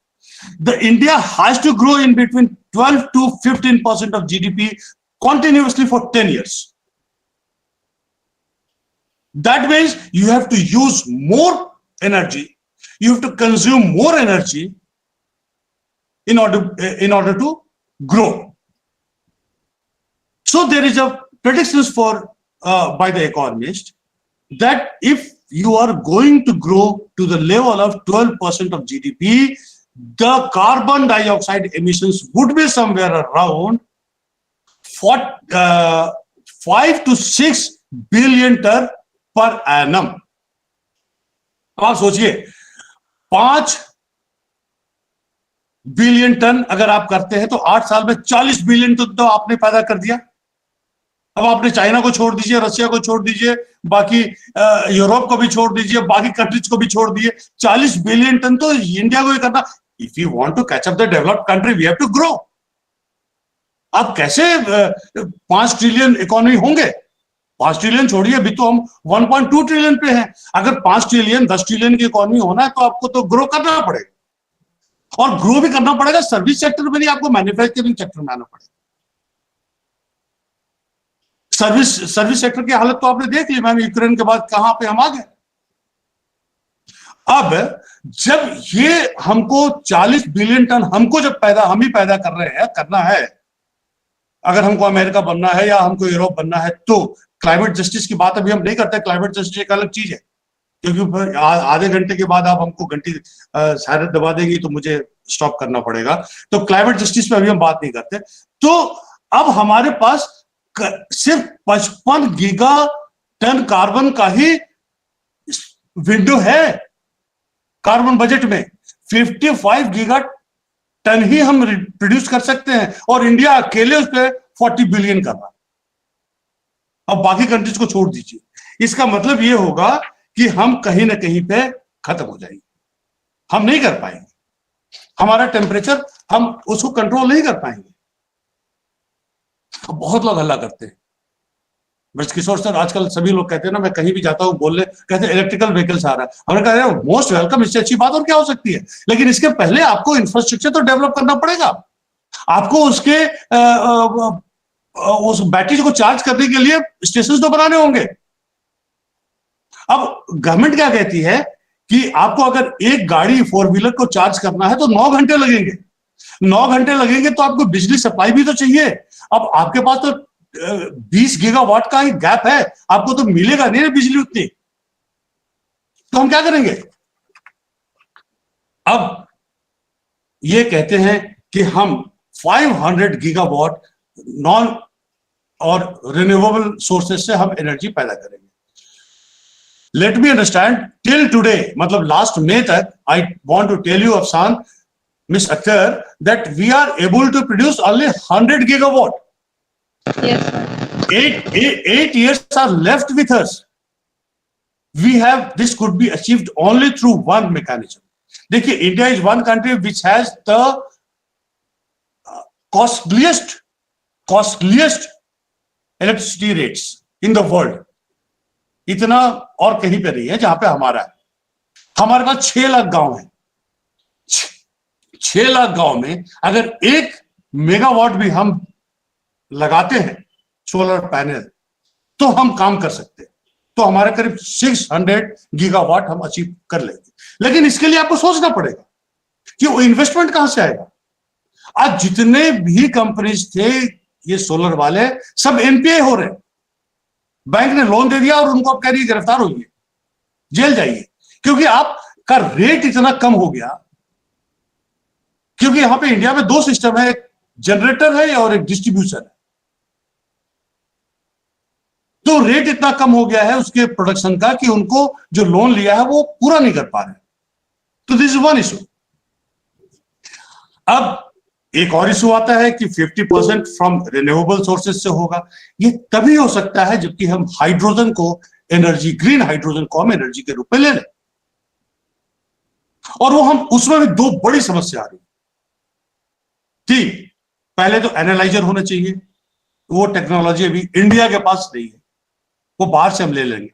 The India has to grow in between 12 to 15% of GDP continuously for 10 years. That means you have to use more energy, you have to consume more energy in order to grow. So there is a predictions by the economist that if you are going to grow to the level of 12% of GDP, the carbon dioxide emissions would be somewhere around 5 to 6 billion ton per annum. अब आप सोचिए, 5 billion ton अगर आप करते हैं तो 8 साल में 40 बिलियन टन तो आपने पैदा कर दिया. अब आपने चाइना को छोड़ दीजिए, रशिया को छोड़ दीजिए, बाकी यूरोप को भी छोड़ दीजिए, बाकी कंट्रीज को भी छोड़ दिए. 40 बिलियन टन तो इंडिया को ही करना. If you want to catch up the developed country, we have to grow. आप कैसे 5 ट्रिलियन इकोनॉमी होंगे? 5 ट्रिलियन छोड़िए, अभी तो हम 1.2 ट्रिलियन पे हैं. अगर 5 ट्रिलियन 10 ट्रिलियन की इकोनॉमी होना है तो आपको तो ग्रो करना पड़ेगा, और ग्रो भी करना पड़ेगा सर्विस सेक्टर में नहीं, आपको मैन्युफैक्चरिंग सेक्टर में आना पड़ेगा. सर्विस सेक्टर की हालत तो आपने देख ली मैम, यूक्रेन के बाद कहां पे हम आ गए. अब जब ये हमको 40 बिलियन टन हमको जब हम ही पैदा कर रहे हैं, करना है, अगर हमको अमेरिका बनना है या हमको यूरोप बनना है, तो क्लाइमेट जस्टिस की बात अभी हम नहीं करते. क्लाइमेट जस्टिस एक अलग चीज है, क्योंकि आधे घंटे के बाद आप हमको घंटी शायद दबा देंगी तो मुझे स्टॉप करना पड़ेगा. तो क्लाइमेट जस्टिस पे अभी हम बात नहीं करते. तो अब हमारे पास सिर्फ 55 गीगा टन कार्बन का ही विंडो है कार्बन बजट में. 55 गीगा टन ही हम प्रोड्यूस कर सकते हैं, और इंडिया अकेले उस पर 40 बिलियन कर रहा है. अब बाकी कंट्रीज को छोड़ दीजिए. इसका मतलब ये होगा कि हम कहीं ना कहीं पे खत्म हो जाएंगे, हम नहीं कर पाएंगे. हमारा टेम्परेचर हम उसको कंट्रोल नहीं कर पाएंगे. बहुत लोग हल्ला करते हैं. किशोर सर, आजकल सभी लोग कहते हैं ना, मैं कहीं भी जाता हूँ बोलने, कहते हैं इलेक्ट्रिकल व्हीकल्स आ रहा है. हमने कहा मोस्ट वेलकम, इससे अच्छी बात और क्या हो सकती है. लेकिन इसके पहले आपको इंफ्रास्ट्रक्चर तो डेवलप करना पड़ेगा. आपको उसके उस बैटरी को चार्ज करने के लिए स्टेशन तो बनाने होंगे. अब गवर्नमेंट क्या कहती है कि आपको अगर एक गाड़ी 4 व्हीलर को चार्ज करना है तो 9 घंटे लगेंगे. 9 घंटे लगेंगे तो आपको बिजली सप्लाई भी तो चाहिए. अब आपके पास तो 20 गीगावाट का ही गैप है, आपको तो मिलेगा नहीं बिजली उतनी. तो हम क्या करेंगे? अब ये कहते हैं कि हम 500 गीगावाट नॉन और रिन्यूएबल सोर्सेस से हम एनर्जी पैदा करेंगे. Let me understand, till today, मतलब लास्ट मई तक, I want to tell you Afsan, Miss Akhtar, that we are able to produce only 100 gigawatt. Yes, sir. 8 years are left with us. This could be achieved only through one mechanism. देखिए, India is one country which has the costliest electricity rates in the world. इतना और कहीं पे नहीं है जहां पे हमारा है. हमारे पास 6 लाख गांव है. 6 लाख गांव में अगर 1 मेगावाट भी हम लगाते हैं सोलर पैनल तो हम काम कर सकते हैं. तो हमारे करीब 600 गीगावाट हम अचीव कर लेंगे. लेकिन इसके लिए आपको सोचना पड़ेगा कि वो इन्वेस्टमेंट कहां से आएगा. आज जितने भी कंपनीज थे ये सोलर वाले सब एनपीए हो रहे. बैंक ने लोन दे दिया और उनको आप कह रही गिरफ्तार होइए, जेल जाइए, क्योंकि आपका रेट इतना कम हो गया. क्योंकि यहां पे इंडिया में 2 सिस्टम है, एक जनरेटर है और एक डिस्ट्रीब्यूशन है. तो रेट इतना कम हो गया है उसके प्रोडक्शन का कि उनको जो लोन लिया है वो पूरा नहीं कर पा रहे. तो दिस इज वन इशू. अब एक और इशू आता है कि 50% फ्रॉम रिन्यूएबल सोर्सेज से होगा. ये तभी हो सकता है जबकि हम हाइड्रोजन को एनर्जी, ग्रीन हाइड्रोजन को हम एनर्जी के रूप में ले लें. और वो हम उसमें भी 2 बड़ी समस्या आ रही. ठीक, पहले तो एनालाइजर होना चाहिए. वो टेक्नोलॉजी अभी इंडिया के पास नहीं है, वो बाहर से हम ले लेंगे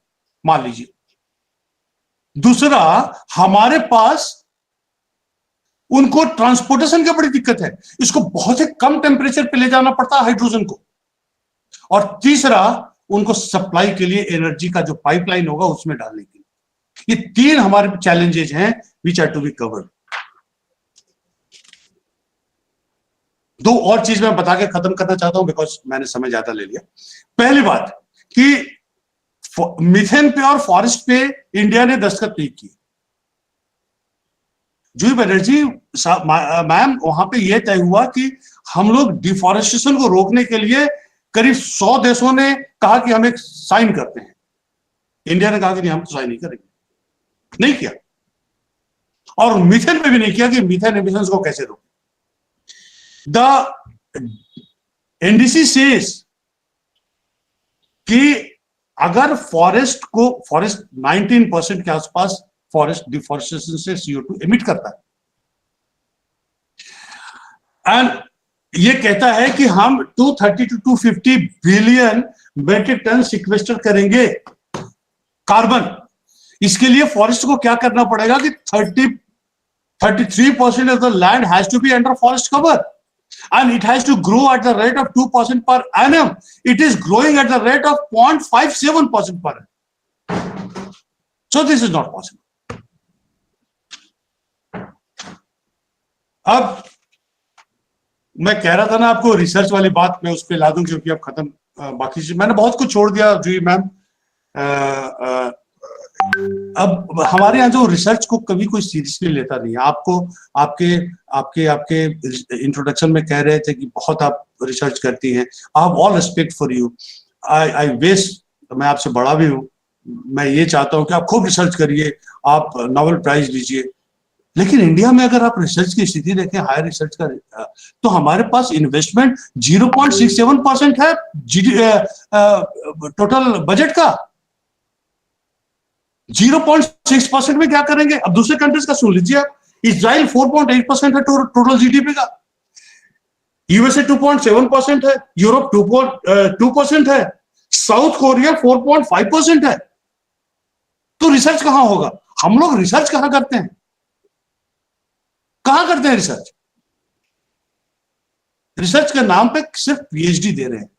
मान लीजिए. दूसरा, हमारे पास उनको ट्रांसपोर्टेशन की बड़ी दिक्कत है. इसको बहुत ही कम टेम्परेचर पे ले जाना पड़ता है हाइड्रोजन को. और तीसरा, उनको सप्लाई के लिए एनर्जी का जो पाइपलाइन होगा उसमें डालने के लिए. ये 3 हमारे चैलेंजेस हैं which are to be covered. 2 और चीज मैं बता के खत्म करना चाहता हूं बिकॉज मैंने समय ज्यादा ले लिया. पहली बात कि मीथेन पे और फॉरेस्ट पे इंडिया ने दस्तखत नहीं की. जुई बनर्जी मैम, वहां पे यह तय हुआ कि हम लोग डिफॉरेस्टेशन को रोकने के लिए करीब 100 देशों ने कहा कि हम एक साइन करते हैं. इंडिया ने कहा कि नहीं, हम तो साइन नहीं करेंगे. नहीं किया. और मीथेन पे भी नहीं किया कि मीथेन एमिशंस को कैसे रोकें. द एनडीसी सेज कि अगर फॉरेस्ट 19% के आसपास फॉरेस्ट डिफॉरेस्टेशन से CO2 एमिट करता है. एंड ये कहता है कि हम 230 to 250 बिलियन मेट्रिक टन सिक्वेस्टर करेंगे कार्बन. इसके लिए फॉरेस्ट को क्या करना पड़ेगा कि 33% of the land has to be under forest cover. And it has to grow at the rate of 2% per annum. It is growing at the rate of 0.57% per annum. So this is not possible. अब मैं कह रहा था ना आपको research वाली बात मैं उस पर ला दूं क्योंकि अब खत्म. बाकी मैंने बहुत कुछ छोड़ दिया जी मैम. अब हमारे यहाँ जो रिसर्च को कभी कोई सीरियसली लेता नहीं है. आपको आपके इंट्रोडक्शन में कह रहे थे कि बहुत आप रिसर्च करती हैं. I have all respect for you. I wish, मैं आपसे बड़ा भी हूँ, मैं ये चाहता हूँ कि आप खूब रिसर्च करिए, आप नोबेल प्राइज लीजिए. लेकिन इंडिया में अगर आप रिसर्च की स्थिति देखें, हायर रिसर्च का, तो हमारे पास इन्वेस्टमेंट 0.67% है टोटल बजट का. 0.6% में क्या करेंगे. अब दूसरे कंट्रीज का सुन लीजिए आप. इजराइल 4.8% है टोटल जीडीपी का. यूएसए 2.7% है. यूरोप 2% है. साउथ कोरिया 4.5% है. तो रिसर्च कहां होगा. हम लोग रिसर्च कहां करते हैं रिसर्च. रिसर्च के नाम पे सिर्फ पीएचडी दे रहे हैं.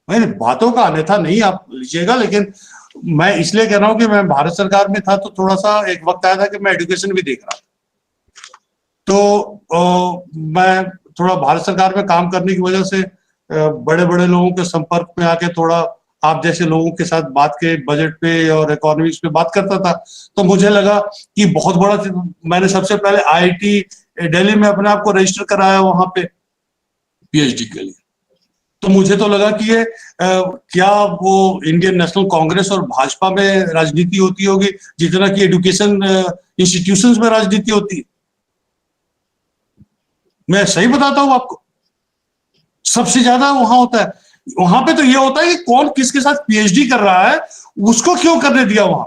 मैंने बातों का अन्यथा नहीं आप लीजिएगा, लेकिन मैं इसलिए कह रहा हूं कि मैं भारत सरकार में था तो थोड़ा सा एक वक्त आया था कि मैं एजुकेशन भी देख रहा था. तो मैं थोड़ा भारत सरकार में काम करने की वजह से बड़े बड़े लोगों के संपर्क में आके थोड़ा आप जैसे लोगों के साथ बात के बजट पे और इकोनॉमिक्स पे बात करता था. तो मुझे लगा कि बहुत बड़ा, मैंने सबसे पहले IIT दिल्ली में अपने आप को रजिस्टर कराया वहां पे पीएचडी के लिए. तो मुझे तो लगा कि ये क्या वो इंडियन नेशनल कांग्रेस और भाजपा में राजनीति होती होगी जितना कि एजुकेशन इंस्टीट्यूशंस में राजनीति होती है। मैं सही बताता हूं आपको, सबसे ज्यादा वहां होता है। वहां पे तो ये होता है कि कौन किसके साथ पीएचडी कर रहा है, उसको क्यों करने दिया, वहां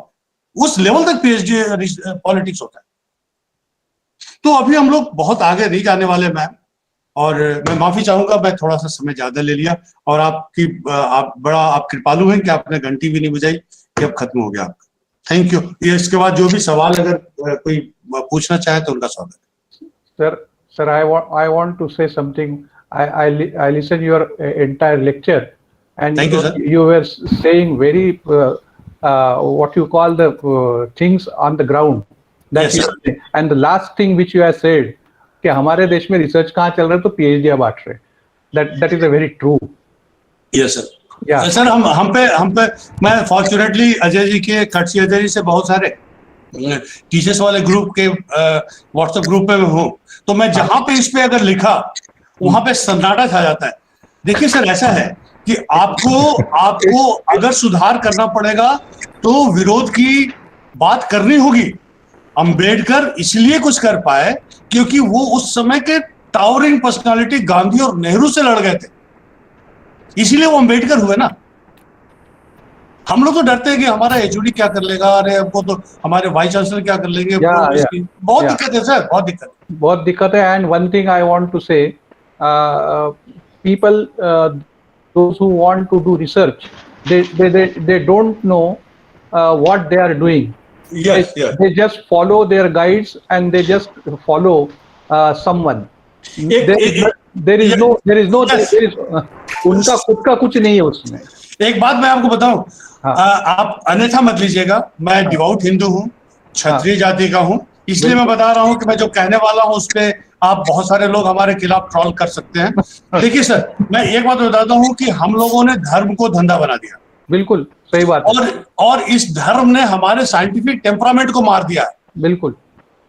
उस लेवल तक पीएचडी पॉलिटिक्स होता है। तो अभी हम लोग बहुत आगे नहीं जाने वाले मैम, और मैं माफी चाहूंगा, मैं थोड़ा सा समय ज्यादा ले लिया, और आप कृपालु हैं कि आपने घंटी भी नहीं बजाई कि अब खत्म हो गया आपका। Thank you. ये इसके बाद जो भी सवाल अगर कोई पूछना चाहे तो उनका स्वागत। Sir, I want to say something. I listened your entire lecture, and Thank you, sir. you were saying very what you call the things on the ground. That Yes, you, and the last thing which you have said कि हमारे देश में research कहाँ चल रहा है तो PhD बांट रहे। That is a very true. Yes sir. Yeah. Sir हम पे मैं फॉर्चुनेटली अजय जी के खड़सी अजय जी से बहुत सारे टीचर्स वाले ग्रुप के व्हाट्सएप ग्रुप में हूँ, तो मैं जहां पे इस पे अगर लिखा वहां पे सन्नाटा छा जाता है। देखिए सर, ऐसा है कि आपको अगर सुधार करना पड़ेगा तो विरोध की बात करनी होगी। अंबेडकर इसलिए कुछ कर पाए क्योंकि वो उस समय के टावरिंग पर्सनालिटी गांधी और नेहरू से लड़ गए थे, इसीलिए वो अंबेडकर हुए ना। हम लोग तो डरते हैं कि हमारा एचओडी क्या कर लेगा, अरे हमको तो हमारे वाइस चांसलर क्या कर लेंगे। बहुत दिक्कत है सर, बहुत दिक्कत है। And one thing I want to say, people those who want to do research, they don't know what they are doing. Yes. They just follow their guides and they just follow someone. There is no उनका खुद का कुछ नहीं है उसमें। एक बात मैं आपको बताऊं, आप अन्यथा मत लीजिएगा, मैं डिवोट हिंदू हूं, क्षत्रिय जाति का हूं, इसलिए मैं बता रहा हूं कि मैं जो कहने वाला हूं उस पे आप बहुत सारे लोग हमारे खिलाफ ट्रोल कर सकते हैं। देखिए सर, मैं एक बात बताता हूं कि हम लोगों ने धर्म को धंधा बना दिया। बिल्कुल सही बात है। और इस धर्म ने हमारे साइंटिफिक टेम्परामेंट को मार दिया है। बिल्कुल।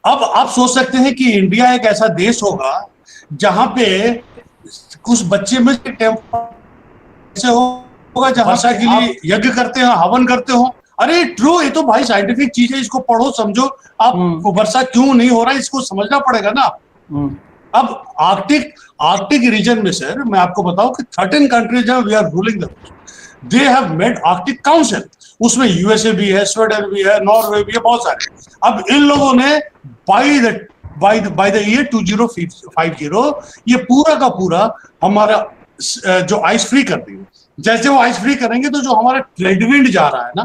अब आप सोच सकते हैं कि इंडिया एक ऐसा देश होगा जहां पे कुछ बच्चे में ऐसे होगा जहां भाषा के लिए यज्ञ करते हो, हवन करते हो। अरे ट्रू, ये तो भाई साइंटिफिक चीज है, इसको पढ़ो समझो। आप वर्षा क्यों नहीं हो रहा है इसको समझना पड़ेगा ना। अब आर्कटिक रीजन में सर मैं आपको बताऊं कि 13 countries we are ruling the, they have made Arctic Council, उसमें यूएसए भी है, स्वीडन भी है, नॉर्वे भी है, बहुत सारे। अब इन लोगों ने बाय द ईयर 2050 ये पूरा का पूरा हमारा जो आइस फ्री कर देंगे। जैसे वो आइस फ्री करेंगे तो जो हमारा ट्रेड विंड जा रहा है ना,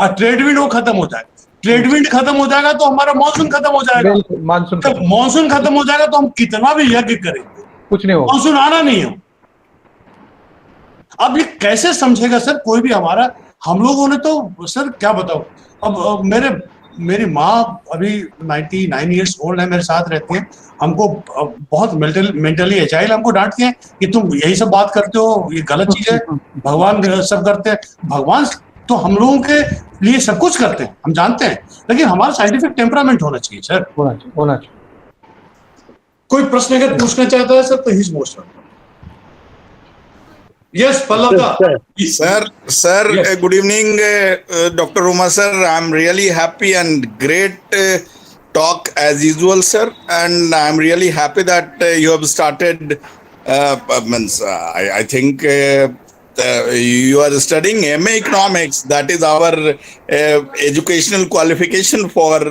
ट्रेड विंड वो खत्म हो जाएगा। ट्रेड विंड खत्म हो जाएगा तो हमारा मानसून खत्म हो जाएगा। जब मानसून खत्म हो जाएगा तो हम कितना भी यज्ञ करेंगे, कुछ नहीं होगा, मानसून आना नहीं है। अब ये कैसे समझेगा सर कोई भी हमारा? हम लोगों ने तो सर क्या बताओ, अब मेरी माँ अभी 99 ईयर्स ओल्ड है, मेरे साथ रहती है। हमको बहुत मेंटली एजाइल हमको डांटते हैं कि तुम यही सब बात करते हो, ये गलत चीज है, भगवान सब करते हैं। भगवान तो हम लोगों के लिए सब कुछ करते हैं, हम जानते हैं, लेकिन हमारा साइंटिफिक टेम्परामेंट होना चाहिए सर, होना चाहिए। कोई प्रश्न अगर पूछना चाहता है सर तो he is most welcome. Yes, Pallava. Sir, good evening, Dr. Uma sir. I'm really happy and great talk as usual, sir. And I'm really happy that you have started. I think you are studying MA Economics. That is our educational qualification for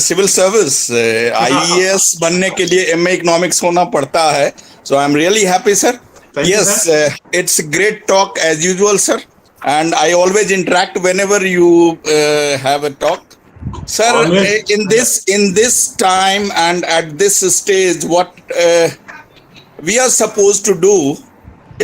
civil service. IES बनने के लिए MA Economics होना पड़ता है. So I'm really happy, sir. Yes, it's a great talk as usual, sir. And I always interact whenever you have a talk, sir. In this time and at this stage, what we are supposed to do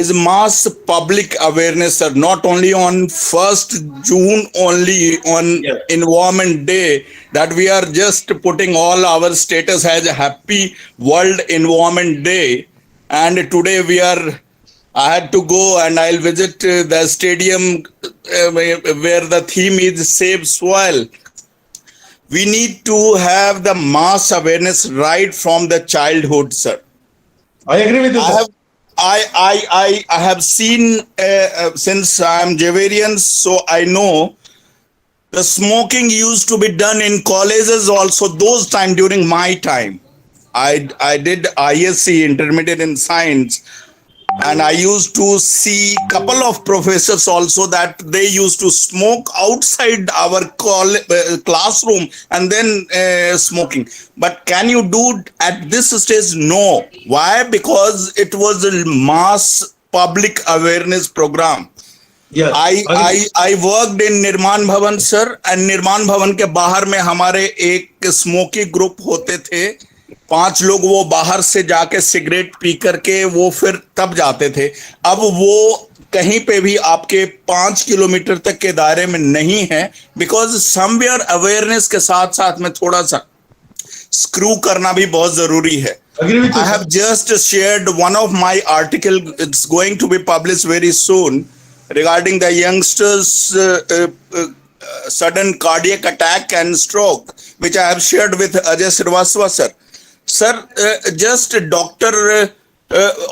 is mass public awareness, sir. Not only on 1st June, only on Environment Day, that we are just putting all our status as a happy World Environment Day. And today I had to go and I'll visit the stadium where the theme is Save Soil. We need to have the mass awareness right from the childhood, sir. I agree with you. I have seen since I am Javarian, so I know the smoking used to be done in colleges also. Those time during my time, I did ISC, intermediate in science, and I used to see couple of professors also that they used to smoke outside our classroom and then smoking. But can you do at this stage? No. Why? Because it was a mass public awareness program. Yes. I worked in निर्माण भवन sir, and निर्माण भवन के बाहर में हमारे एक smoky group होते थे, 5 लोग, वो बाहर से जाके सिगरेट पी करके वो फिर तब जाते थे. अब वो कहीं पे भी आपके 5 किलोमीटर तक के दायरे में नहीं है, बिकॉज समवेयर अवेयरनेस के साथ साथ में थोड़ा सा स्क्रू करना भी बहुत जरूरी है. I have just shared one of my article. It's going to be published very soon regarding the youngsters sudden cardiac attack and stroke, which I have shared with Ajay Srivastava sir. Sir just doctor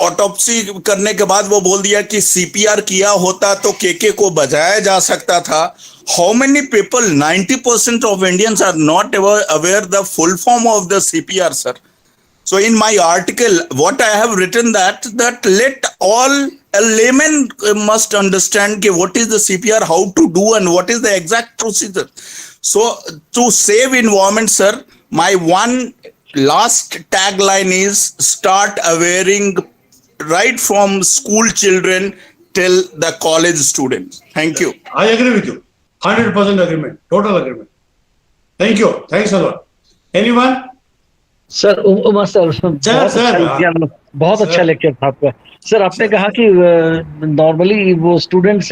autopsy करने के बाद वो बोल दिया कि CPR किया होता तो केके को बचाया जा सकता था. How many people, 90% of Indians are not aware the full form of the CPR sir. So in my article, what I have written that let all a layman must understand what is the CPR, how to do, and what is the exact procedure. So to save environment, sir, my one last tagline is start awareing right from school children till the college students. Thank you. I agree with you. 100% agreement. Total agreement. Thank you. Thanks a lot. Anyone? Sir Uma sir बहुत अच्छा lecture था आपका. Sir आपने कहा कि normally वो students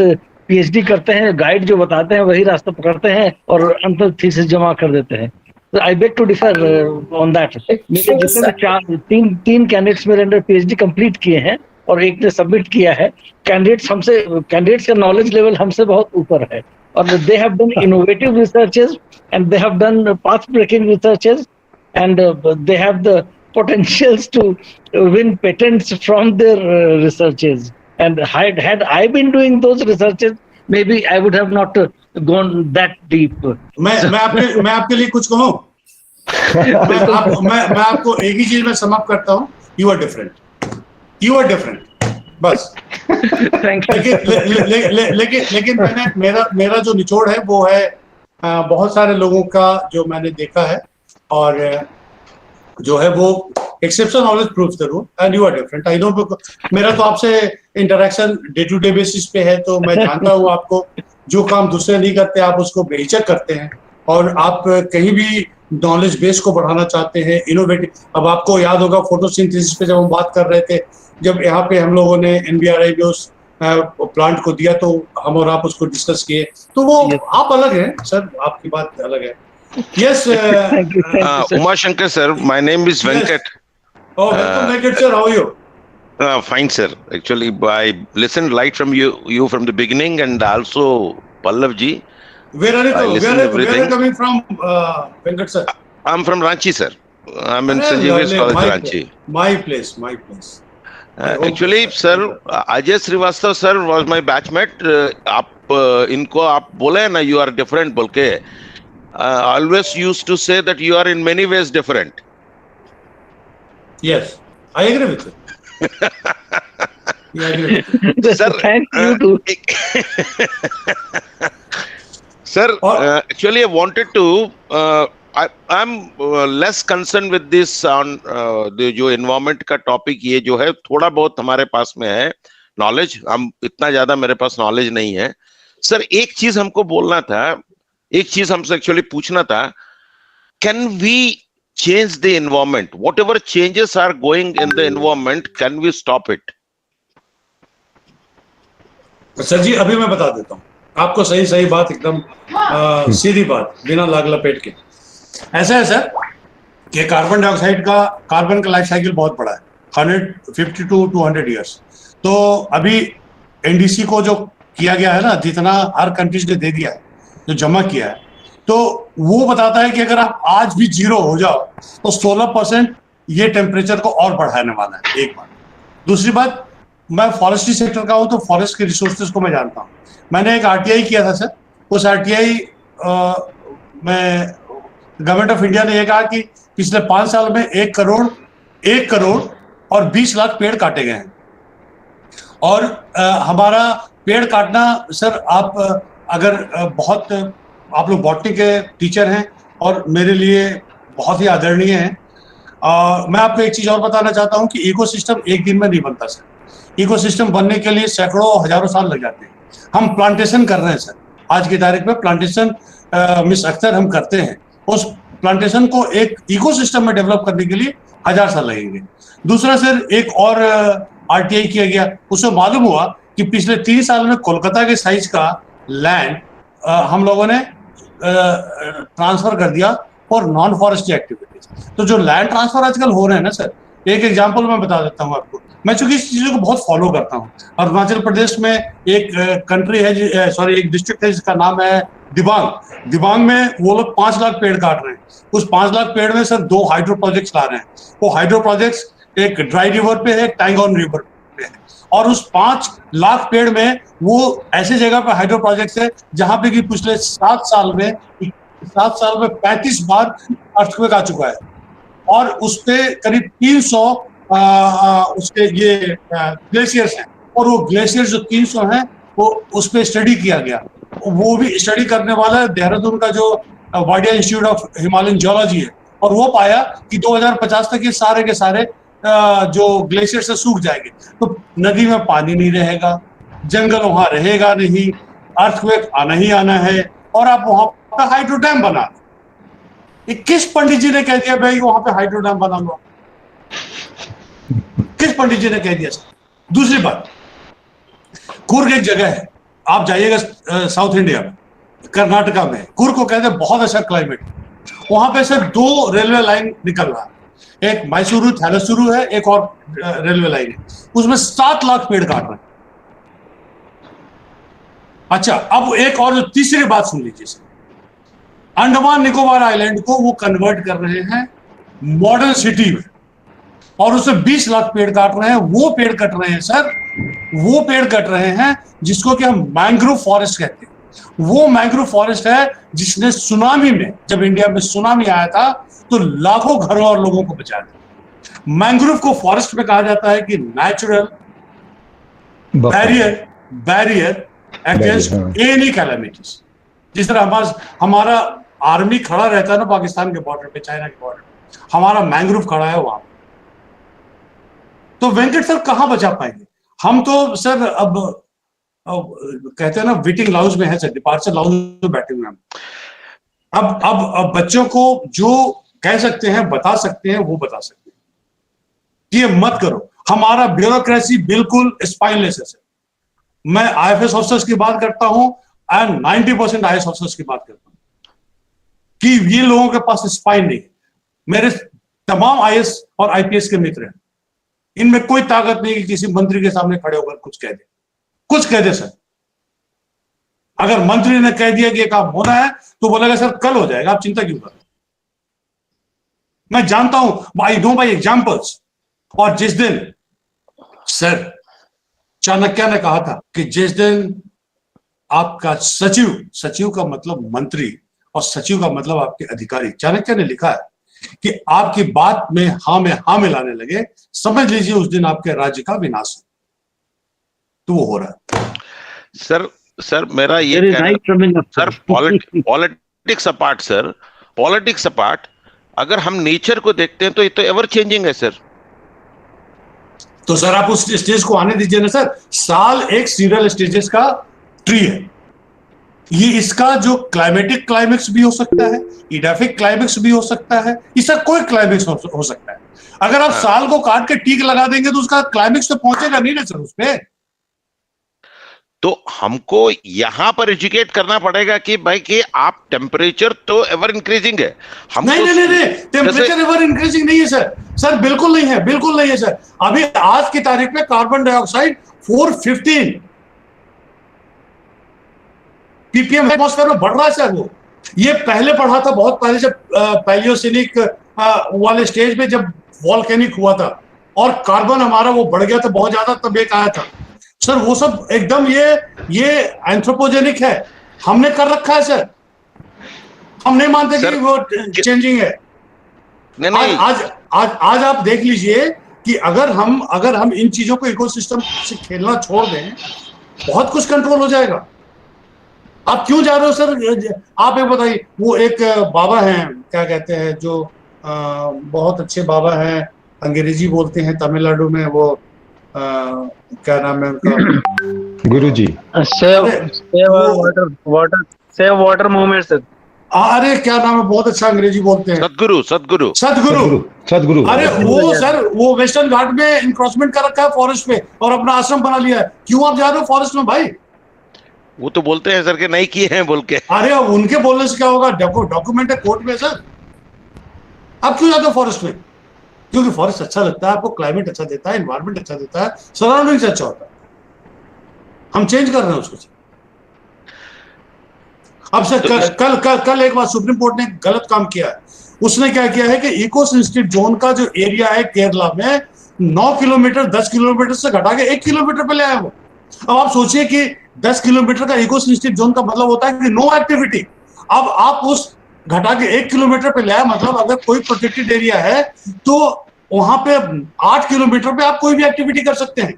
PhD करते हैं, गाइड जो बताते हैं वही रास्ता पकड़ते हैं और अंत थीसिस जमा कर देते हैं. I beg to differ on that. मेरे जितने तीन कैंडिडेट्स मेरे अंडर पीएचडी कंप्लीट किए हैं और एक ने सबमिट किया है. कैंडिडेट्स का नॉलेज लेवल हमसे बहुत ऊपर है और they have done innovative researches and they have done path breaking researches and they have the potentials to win patents from their researches. And had I been doing those researches, maybe I would have not gone that deep. मैं आपके लिए कुछ कहूँ. मैं आपको एक ही चीज में समाप्त करता हूँ. You are different. You are different. बस. लेकिन मेरा जो निचोड़ है वो है बहुत सारे लोगों का जो मैंने देखा है और जो है वो exception always proves the rule and you are different. I know मेरा तो आपसे interaction day to day basis पे है, तो मैं जानता हूँ आपको जो काम दूसरे नहीं करते आप उसको बेहिचक करते हैं और आप कहीं भी नॉलेज बेस को बढ़ाना चाहते हैं, इनोवेटिव. अब आपको याद होगा फोटोसिंथेसिस पे जब हम बात कर रहे थे, जब यहाँ पे हम लोगों ने एनबीआरआई में उस प्लांट को दिया तो हम और आप उसको डिस्कस किए, तो वो आप अलग हैं सर, आपकी बात अलग है. Yes. Thank you, Uma Shankar sir, my name is Venkat. Oh, welcome Venkat sir. How are you? Fine sir. Actually, I listened right from you from the beginning, and also Pallav ji. Where are you? Where are you coming from, Venkat sir? I'm from Ranchi sir. I'm in St. Xavier's College, Ranchi. My place. Actually, sir, Ajay Srivastava sir was my batchmate. आप इनको आप बोले ना, you are different बोल के. Always used to say that you are in many ways different. Yes, I agree with you. Yeah, I agree with you. Sir, thank you too. Sir, actually I wanted to I'm less concerned with this on जो environment का topic ये जो है थोड़ा बहुत हमारे पास में है knowledge, हम इतना ज्यादा मेरे पास knowledge नहीं है. सर एक चीज हमको बोलना था, एक चीज हमसे एक्चुअली पूछना था, can we change the environment? Whatever changes are going in the environment, can we stop it? Sir ji अभी मैं बता देता हूँ आपको, सही बात, एकदम सीधी बात, बिना लाग लपेट के. ऐसा है सर कि कार्बन डाइऑक्साइड का लाइफ साइकिल बहुत बड़ा है, 150 to 200 ईयर्स. तो अभी एनडीसी को जो किया गया है ना, जितना हर कंट्रीज ने दे दिया है, जो जमा किया है, तो वो बताता है कि अगर आप आज भी 0 हो जाओ तो 16% ये टेम्परेचर को और बढ़ाने वाला है. एक बात. दूसरी बात, मैं फॉरेस्ट्री सेक्टर का हूँ, तो फॉरेस्ट के रिसोर्सेज को मैं जानता हूँ। मैंने एक आरटीआई किया था सर। उस आरटीआई में गवर्नमेंट ऑफ इंडिया ने यह कहा कि पिछले 5 साल में 1 करोड़ और 20 लाख पेड़ काटे गए हैं। और हमारा पेड़ काटना सर, आप अगर बहुत आप लोग बॉटनी के टीचर हैं और मेरे लिए बहुत ही आदरणीय हैं। मैं आपको एक चीज और बताना चाहता हूं कि इकोसिस्टम एक दिन में नहीं बनता सर। इकोसिस्टम बनने के लिए सैकड़ों हजारों साल लग जाते हैं। हम प्लांटेशन कर रहे हैं सर, आज की तारीख में प्लांटेशन मिस अख्तर हम करते हैं। उस प्लांटेशन को एक इकोसिस्टम में डेवलप करने के लिए 1000 साल लगेंगे। दूसरा सर, एक और आरटीआई किया गया, उसमें मालूम हुआ कि पिछले 3 साल में कोलकाता के साइज का लैंड हम लोगों ने ट्रांसफर कर दिया फॉर नॉन फॉरेस्ट्री एक्टिविटीज। तो जो लैंड ट्रांसफर आजकल हो रहे हैं ना सर, एक एग्जांपल मैं बता देता हूँ आपको। मैं चूंकि इस चीजों को बहुत फॉलो करता हूँ। अरुणाचल प्रदेश में एक कंट्री है, एक डिस्ट्रिक्ट है जिसका नाम है दिबांग। दिबांग में वो लोग 5 लाख पेड़ काट रहे हैं। उस 5 लाख पेड़ में सर 2 हाइड्रो प्रोजेक्ट्स ला रहे हैं। वो हाइड्रो प्रोजेक्ट्स एक ड्राई रिवर पे है, टैंगोन रिवर पे है। और उस 5 लाख पेड़ में वो ऐसे जगह पे हाइड्रो प्रोजेक्ट्स है जहां पे कि पिछले 7 साल में 35 बार अर्थक्वेक आ चुका है। और उस पे करीब 300 उसके ये ग्लेशियर्स हैं। और वो ग्लेशियर्स जो 300 हैं वो उस पे स्टडी किया गया। वो भी स्टडी करने वाला देहरादून का जो Wadia institute of Himalayan geology है। और वो पाया कि 2050 तक ये सारे के सारे जो ग्लेशियर से सूख जाएंगे। तो नदी में पानी नहीं रहेगा, जंगल वहां रहेगा नहीं, अर्थक्वेक आना ही आना है। और आप वहां पर हाइड्रो डैम बना लो। ये किस पंडित जी ने कह दिया भाई वहां पे हाइड्रो डैम बना लो? किस पंडित जी ने कह दिया सर? दूसरी बात, कुर्ग एक जगह है, आप जाइएगा साउथ इंडिया में, कर्नाटका में, कुर्ग को कहते हैं बहुत अच्छा क्लाइमेट। वहां पे सर 2 रेलवे लाइन निकल रहा है। एक मैसूरू थैलासूरू है, एक और रेलवे लाइन है। उसमें 7 लाख पेड़ काट रहे हैं। अच्छा, अब एक और तीसरी बात सुन लीजिए सर। अंडमान निकोबार आइलैंड को वो कन्वर्ट कर रहे हैं मॉडर्न सिटी में, और उसमें 20 लाख पेड़ काट रहे हैं। वो पेड़ कट रहे हैं सर, वो पेड़ कट रहे हैं जिसको कि हम मैंग्रोव फॉरेस्ट कहते हैं। वो मैंग्रोव फॉरेस्ट है जिसने सुनामी में, जब इंडिया में सुनामी आया था तो लाखों घरों और लोगों को बचाया था। मैंग्रोव को फॉरेस्ट में कहा जाता है कि natural barrier against any calamities. जिस तरह हमारा आर्मी खड़ा रहता है ना पाकिस्तान के बॉर्डर पे, चाइना के बॉर्डर पे, हमारा मैंग्रोव खड़ा है वहां पे। तो वेंकट सर कहां बचा पाएंगे हम? तो सर अब कहते हैं ना वेटिंग लाउंज में है सर, डिपार्चर लाउंज में बैठे हुए हैं। अब बच्चों को जो कह सकते हैं, बता सकते हैं, वो बता सकते हैं। ये मत करो। हमारा ब्यूरोक्रेसी बिल्कुल स्पाइनलेस है सर। मैं आईएफएस ऑफिसर्स की बात करता हूं एंड 90% आईएएस ऑफिसर्स की बात करता हूं कि ये लोगों के पास स्पाइन नहीं है। मेरे तमाम आईएएस और आईपीएस के मित्र हैं, इनमें कोई ताकत नहीं कि किसी मंत्री के सामने खड़े होकर कुछ कह दे। कुछ कह दे सर। अगर मंत्री ने कह दिया कि ये काम होना है तो बोलेगा सर कल हो जाएगा, आप चिंता क्यों कर रहे? मैं जानता हूं, आई नो बाय एग्जांपल्स। और जिस दिन सर चाणक्य ने कहा था कि जिस दिन आपका सचिव का मतलब मंत्री और सचिव का मतलब आपके अधिकारी, चाणक्य ने लिखा है कि आपकी बात में हाँ मिलाने लगे, समझ लीजिए उस दिन आपके राज्य का विनाश हो। तो वो हो रहा है सर मेरा ये कहना, सर पॉलिटिक्स अपार्ट, अगर हम नेचर को देखते हैं तो ये तो एवर चेंजिंग है सर। तो सर आप उस स्टेज को आने दीजिए ना सर। साल एक सीरियल स्टेजेस का ट्री है। ये इसका जो क्लाइमेटिक क्लाइमेक्स भी हो सकता है, इडाफिक क्लाइमेक्स भी हो सकता है, इसका कोई क्लाइमेक्स हो सकता है। अगर आप साल को काट के टीक लगा देंगे तो उसका क्लाइमेक्स तो पहुंचेगा नहीं ना सर उस पे। तो हमको यहां पर एजुकेट करना पड़ेगा कि भाई कि आप टेम्परेचर तो एवर इंक्रीजिंग है। हम नहीं, टेम्परेचर एवर इंक्रीजिंग नहीं है सर। सर बिल्कुल नहीं है, बिल्कुल नहीं है सर। अभी आज की तारीख में कार्बन डाइऑक्साइड 415 पीपीएम एटमॉस्फेयर में बढ़ रहा है सर। वो ये पहले बढ़ा था, बहुत पहले, जब पैलियोसिनिक वाले स्टेज पे जब वॉल्केनिक हुआ था और कार्बन हमारा वो बढ़ गया था बहुत ज्यादा, तब एक आया था सर, वो सब एकदम ये एंथ्रोपोजेनिक है, हमने कर रखा है सर, हम नहीं मानते कि वो चेंजिंग है। नहीं आज आप देख लीजिए कि अगर हम इन चीजों को इकोसिस्टम से खेलना छोड़ दें, बहुत कुछ कंट्रोल हो जाएगा। आप क्यों जा रहे हो सर? आप एक बताइए, वो एक बाबा हैं, क्या कहते हैं, जो बहुत अच्छे बाबा हैं, अंग्रेजी बोलते हैं तमिलनाडु में, वो क्या नाम है उनका? Guruji. Save water movement sir. अरे क्या नाम है, बहुत अच्छा अंग्रेजी बोलते हैं। सदगुरु। अरे वो सर, वो वेस्टर्न घाट में इंक्रोचमेंट कर रखा है फॉरेस्ट पे और अपना आश्रम बना लिया है। क्यों आप जा रहे हो फॉरेस्ट में भाई? वो तो बोलते हैं सर के नहीं किए हैं बोल के। अरे उनके बोलने से क्या होगा? डॉक्यूमेंट है कोर्ट में सर। आप क्यों जाते हो फॉरेस्ट में? क्योंकि फॉरेस्ट अच्छा लगता है आपको, क्लाइमेट अच्छा देता है, एनवायरमेंट अच्छा देता है, सराउंडिंग्स अच्छा होता है। हम चेंज कर रहे हैं उसको। अब सर कल एक बार सुप्रीम कोर्ट ने गलत काम किया है। उसने क्या किया है कि इको सेंसिटिव जोन का जो एरिया है केरला में 9 किलोमीटर 10 किलोमीटर से घटा के 1 किलोमीटर पे ले आया वो। अब आप सोचिए कि 10 किलोमीटर का इको सेंसिटिव जोन का मतलब होता है कि नो एक्टिविटी। अब आप उस घटा के 1 किलोमीटर पे ले आया, मतलब अगर कोई प्रोटेक्टेड एरिया है तो वहां पे 8 किलोमीटर पे आप कोई भी एक्टिविटी कर सकते हैं।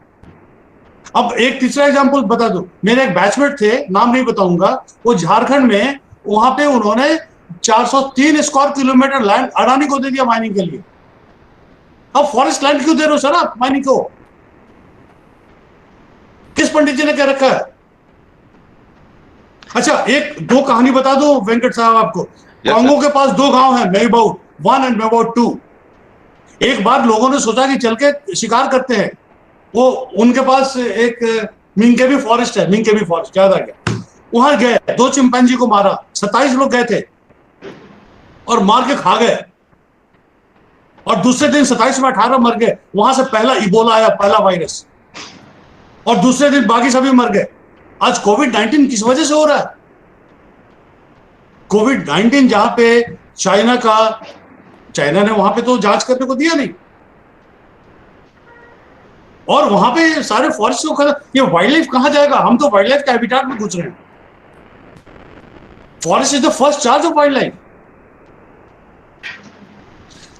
अब एक तीसरा एग्जांपल बता दूं, मेरे एक बैचमेट थे, नाम नहीं बताऊंगा, वो झारखंड में, वहां पे उन्होंने 403 स्क्वायर किलोमीटर लैंड अडानी को दे दिया माइनिंग के लिए। अब फॉरेस्ट लैंड क्यों दे रहे हो सर आप माइनिंग को? किस पंडित जी ने कह रखा है? अच्छा, एक दो कहानी बता दो वेंकट साहब आपको। कांगो के पास 2 गांव हैं, मेबाउट 1 एंड मेबाउट 2। एक बार लोगों ने सोचा कि चल के शिकार करते हैं, वो उनके पास एक मिंकेबी फॉरेस्ट है, मिंकेबी फॉरेस्ट याद आ गया, वहां गए, 2 चिंपैंजी को मारा, 27 लोग गए थे और मार के खा गए, और दूसरे दिन 27 में 18 मर गए। वहां से पहला इबोला आया, पहला वायरस, और दूसरे दिन बाकी सभी मर गए। आज कोविड-19 किस वजह से हो रहा है? कोविड-19 जहां पे चाइना ने वहां पे तो जांच करने को दिया नहीं, और वहां पे सारे फॉरेस्ट को खत्म। ये वाइल्ड लाइफ कहां जाएगा? हम तो वाइल्ड लाइफ के हैबिटेट में घुस रहे हैं। Forest is the first charge of wild life.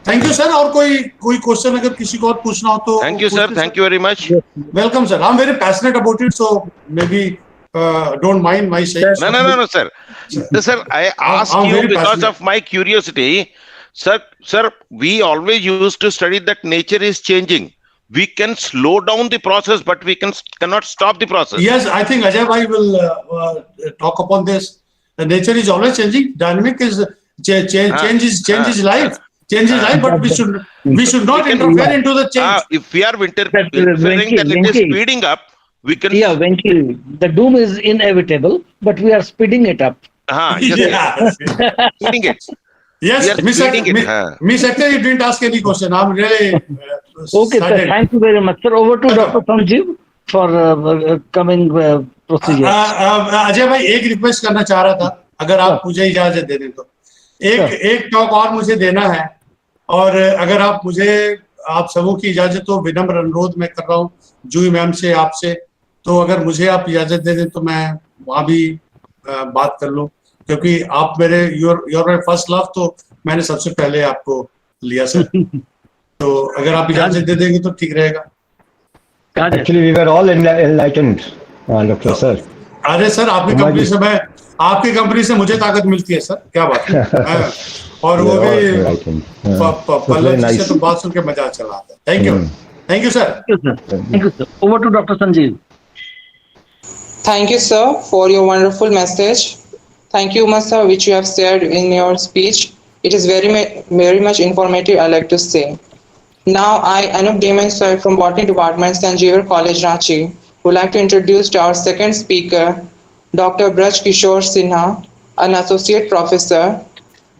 Thank you sir. और कोई क्वेश्चन अगर किसी को और पूछना हो तो? Thank you sir, thank you very much. Welcome sir, I am very passionate about it, so may be don't mind my saying. No, sir. Sir, I ask you because of my curiosity. Sir, we always used to study that nature is changing. We can slow down the process, but we cannot stop the process. Yes, I think Ajay bhai will talk upon this. The nature is always changing. Dynamic is change is life. Change is life, but we should not interfere into the change. If we are interfering, then it is speeding up. We can. Yeah, Venki, the doom is inevitable, but we are speeding it up. Yes. Speeding it. Yes, Miss Secretary, you didn't ask any question. I'm really okay, sir. Thank you very much, sir. Over to Dr. Sanjeev for coming procedure. Ajay भाई, एक request करना चाह रहा था, अगर आप मुझे इजाजत दे दें तो। एक टॉक और मुझे देना है, और अगर आप मुझे, आप सबों की इजाजत हो, विनम्र अनुरोध मैं कर रहा हूँ जूही मैम से, आपसे, तो अगर मुझे आप इजाजत दे दें तो मैं वहां भी बात कर लूं, क्योंकि आप मेरे योर माय फर्स्ट लव, तो मैंने सबसे पहले आपको लिया सर। तो अगर आप इजाजत दे देंगे तो ठीक रहेगा। Actually, we were all enlightened, Dr. Sir. अरे सर, आपकी कंपनी से मुझे ताकत मिलती है सर, क्या बात है। और वो भी पल्लव जी से तो बात सुन के मजा चला आता है। Thank you sir. Thank you, sir. Over to Dr. Sanjeev. Thank you, sir, for your wonderful message. Thank you, Master, which you have shared in your speech. It is very much informative, I like to say. Now, I, Anup Deman, sir, from Botany Department, St. Xavier College, Ranchi, would like to introduce to our second speaker, Dr. Braj Kishore Sinha, an associate professor,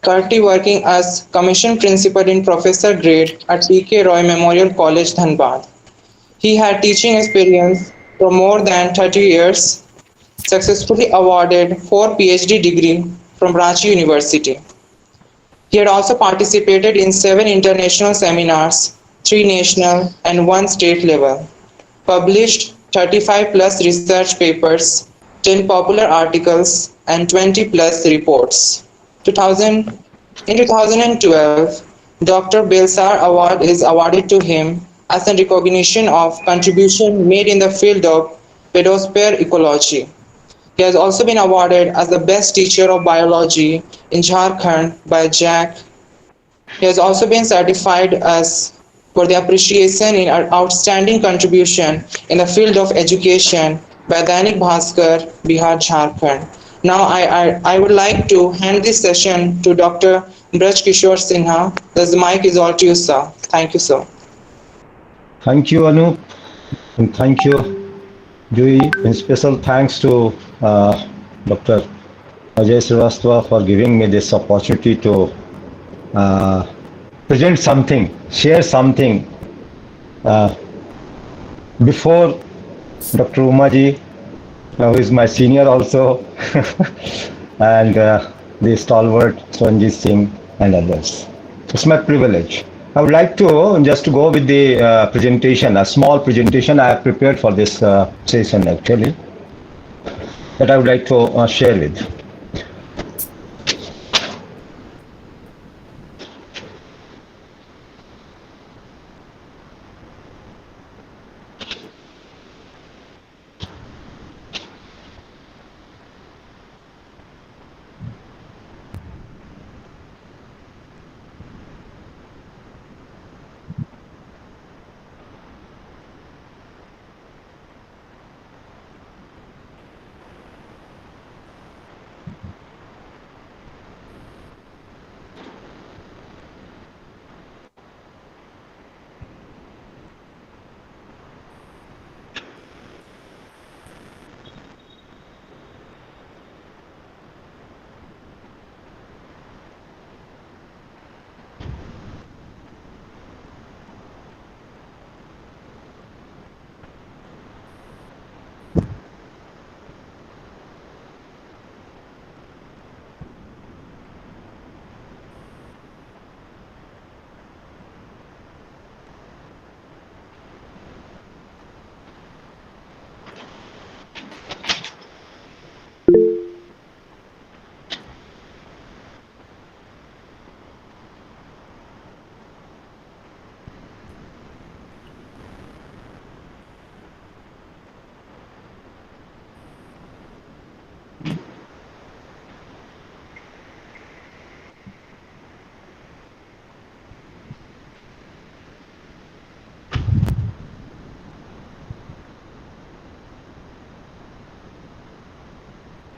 currently working as commission principal in professor grade at P.K. Roy Memorial College, Dhanbad. He had teaching experience for more than 30 years, successfully awarded 4 PhD degrees from Ranchi University. He had also participated in 7 international seminars 3 national and 1 state level. Published 35 plus research papers, 10 popular articles, and 20 plus reports. 2012, Dr. Belsar Award is awarded to him as a recognition of contribution made in the field of pedosphere ecology. He has also been awarded as the best teacher of biology in Jharkhand by Jack. He has also been certified as for the appreciation in outstanding contribution in the field of education by Dainik Bhaskar, Bihar, Jharkhand. Now I would like to hand this session to Dr. Braj Kishore Sinha. The mic is all to you, sir. Thank you, sir. Thank you, Anup, and thank you, Jui. And special thanks to Dr. Ajay Srivastava for giving me this opportunity to present something, share something before Dr. Umaji, who is my senior also, and the stalwart Swanjit Singh and others. It's my privilege. I would like to just go with the presentation, a small presentation I have prepared for this session actually, that I would like to share with.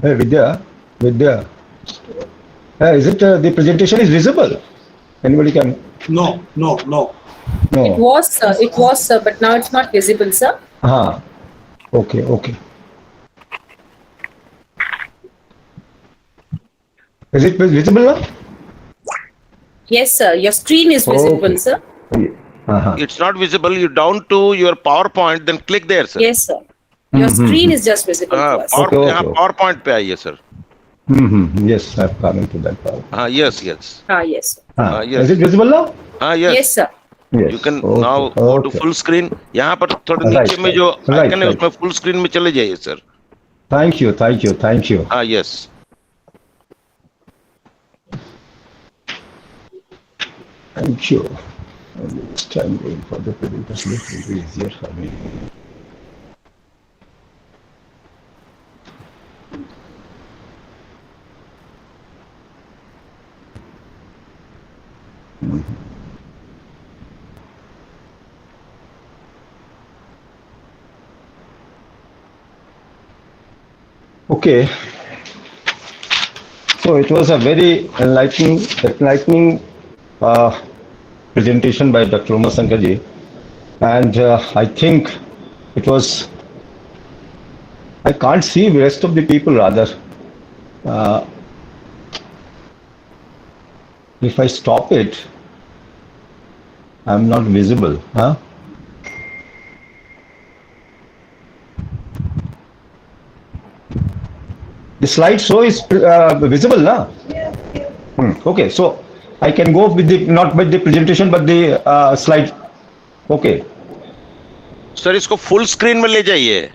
Hey, Vidya, is it the presentation is visible? Anybody can? No. It was, sir, but now it's not visible, sir. Okay. Is it visible now? Yes, sir. Your screen is visible, Okay. sir. It's not visible. You down to your PowerPoint, then click there, sir. Yes, sir. Your screen is just visible to us. Okay. यहाँ PowerPoint पे आइए, sir. Yes, I've come into that part. Yes. Yes. Yes. Is it visible now? Yes. Yes, sir. Yes. You can now go to full screen. यहाँ पर थोड़े नीचे में जो icon है उसमें full screen में चले जाइए, sir. Thank you. Yes. Thank you. Just I'm going for the presentation. It will be easier for me. Okay. So it was a very enlightening presentation by Dr. Umar Sankarji, and I think it was. I can't see the rest of the people rather. If I stop it, I'm not visible. The slideshow is visible, na? Okay, so I can go with the not with the presentation but the slide okay sir इसको full screen में ले जाइए।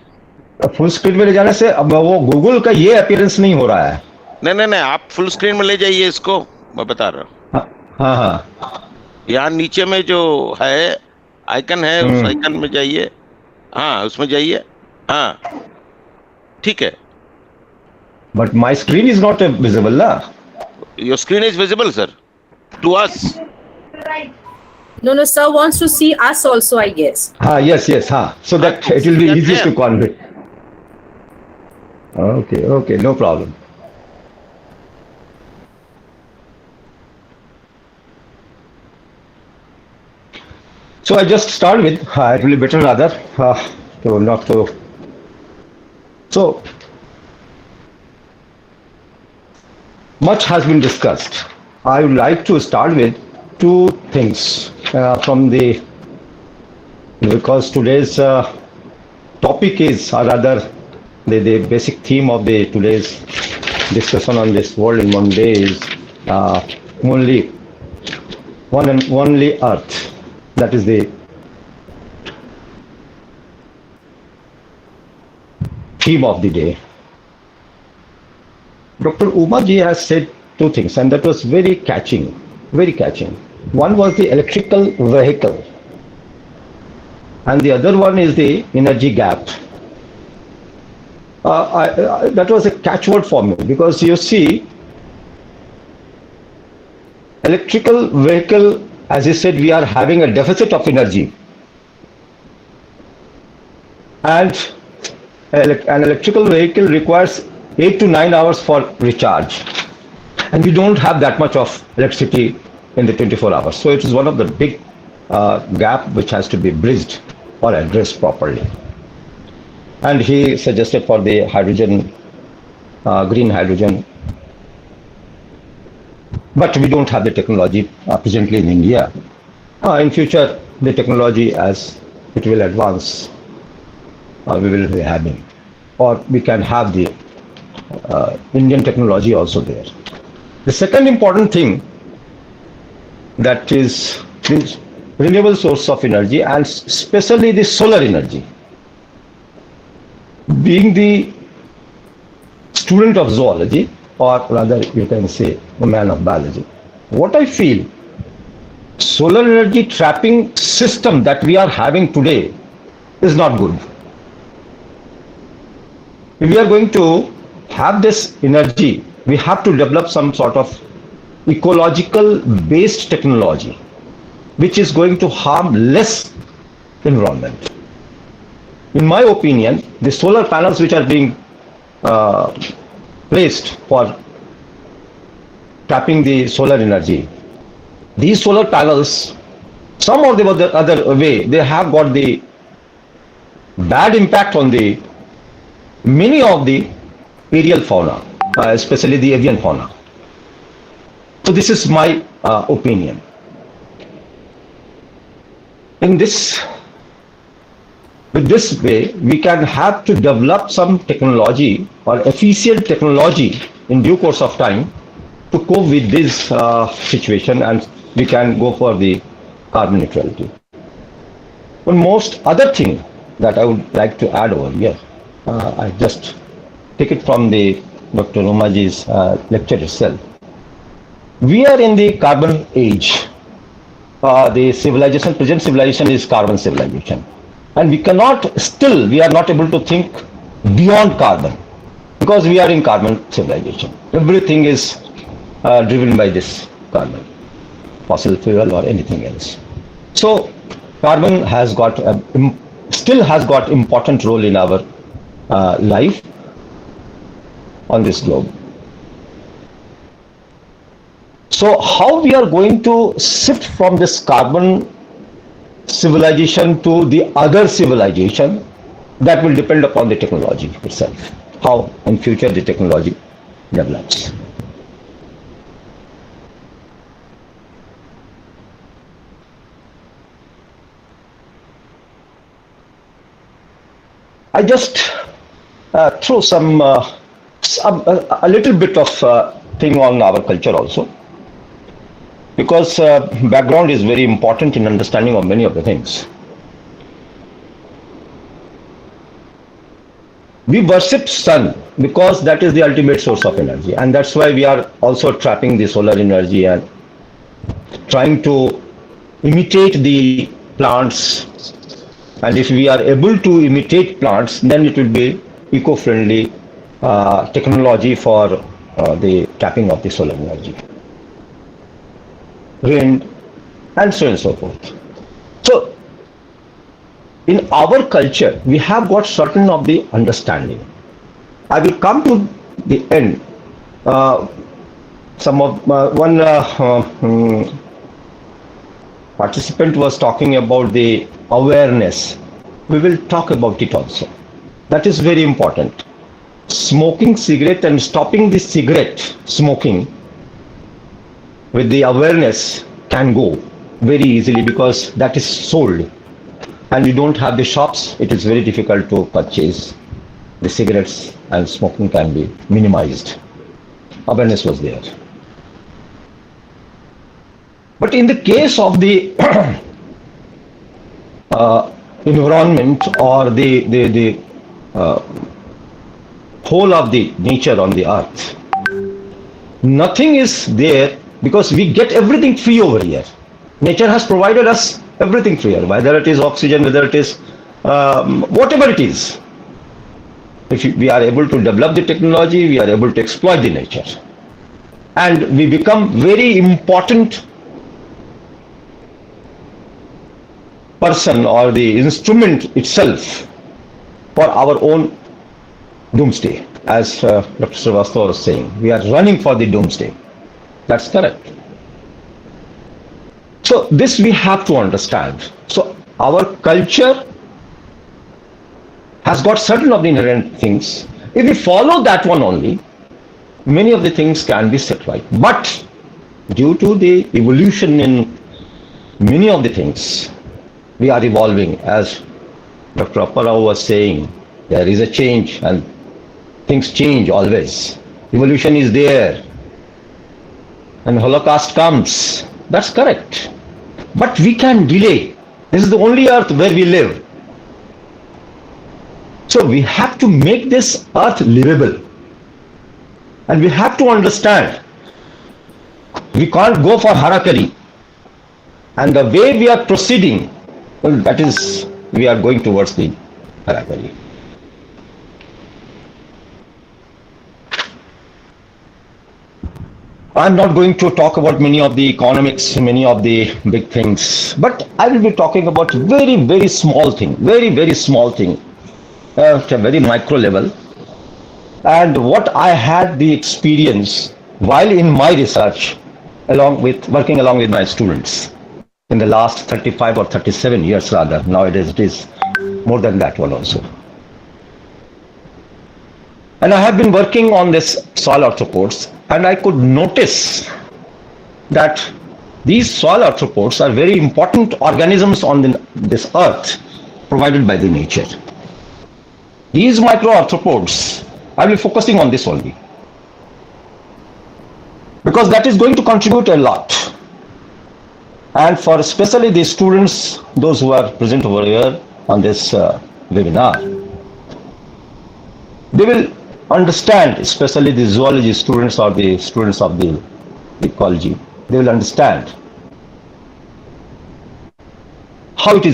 Full screen में ले जाने से अब वो गूगल का ये अपीयरेंस नहीं हो रहा है। नहीं, आप फुल स्क्रीन में ले जाइए इसको, मैं बता रहा हूँ। हाँ। यहाँ नीचे में जो है आइकन है, उस आइकन में जाइए। हाँ, उसमें जाइए। हाँ, ठीक है। But my screen is not visible ना। Your screen is visible sir, to us. No, sir wants to see us also, I guess. Yes. So that it will be easy to convey. Okay, no problem. So I just start with, it will be better rather, not to. So much has been discussed. I would like to start with two things because today's topic is, or rather the basic theme of today's discussion on this world in one day is only Earth. That is the theme of the day. Dr. Uma ji has said two things, and that was very catching. One was the electrical vehicle, and the other one is the energy gap. That was a catchword for me, because you see, electrical vehicle, as you said, we are having a deficit of energy, and an electrical vehicle requires 8 to 9 hours for recharge, and we don't have that much of electricity in the 24 hours. So it is one of the big gap which has to be bridged or addressed properly. And he suggested for the hydrogen, green hydrogen, but we don't have the technology presently in India. In future, the technology, as it will advance, we will be having, or we can have the Indian technology also there. The second important thing, that is renewable source of energy, and especially the solar energy. Being the student of zoology, or rather you can say a man of biology, what I feel, solar energy trapping system that we are having today is not good. If we are going to have this energy, we have to develop some sort of ecological based technology which is going to harm less environment. In my opinion, the solar panels which are being placed for tapping the solar energy, these solar panels, some or the other way, they have got the bad impact on the many of the aerial fauna, especially the avian fauna. So this is my opinion. In this, with this way, we can have to develop some technology or efficient technology in due course of time to cope with this situation, and we can go for the carbon neutrality. One most other thing that I would like to add over here, I just take it from the Dr. Umaji's lecture itself. We are in the carbon age. The civilization, present civilization is carbon civilization. And we are not able to think beyond carbon, because we are in carbon civilization. Everything is driven by this carbon, fossil fuel or anything else. So carbon has got still has got important role in our life on this globe. So how we are going to shift from this carbon civilization to the other civilization, that will depend upon the technology itself, how in future the technology develops. I just throw a little bit of thing on our culture also, because background is very important in understanding of many of the things. we worship sun because that is the ultimate source of energy, and that's why we are also trapping the solar energy and trying to imitate the plants. And if we are able to imitate plants, then it will be eco-friendly technology for the tapping of the solar energy, wind, and so on and so forth. So in our culture, we have got certain of the understanding. I will come to the end. One participant was talking about the awareness. We will talk about it also. That is very important. Smoking cigarette and stopping the cigarette smoking with the awareness can go very easily, because that is sold, and you don't have the shops. It is very difficult to purchase the cigarettes, and smoking can be minimized. Awareness was there. But in the case of the environment or the whole of the nature on the earth, nothing is there, because we get everything free over here. Nature has provided us everything free, whether it is oxygen, whether it is whatever it is. If we are able to develop the technology, we are able to exploit the nature, and we become very important person or the instrument itself for our own doomsday. As Dr. Srivastava was saying, we are running for the doomsday. That's correct. So this we have to understand. So our culture has got certain of the inherent things. If we follow that one only, many of the things can be set right. But due to the evolution in many of the things, we are evolving. As Dr. Apparao was saying, there is a change, and things change always. Evolution is there, and Holocaust comes. That's correct. But we can delay. This is the only earth where we live. So we have to make this earth livable. And we have to understand, we can't go for harakiri. And the way we are proceeding, well, that is, we are going towards the harakiri. I'm not going to talk about many of the economics, many of the big things, but I will be talking about very, very small thing, very, very small thing, at a very micro level. And what I had the experience while in my research, working along with my students in the last 35 or 37 years rather, nowadays it is more than that one also. And I have been working on this soil arthropods, and I could notice that these soil arthropods are very important organisms on this earth provided by the nature. These microarthropods, I will be focusing on this only, because that is going to contribute a lot. And for especially the students, those who are present over here on this webinar, they will understand, especially the zoology students or the students of the ecology, they will understand how it is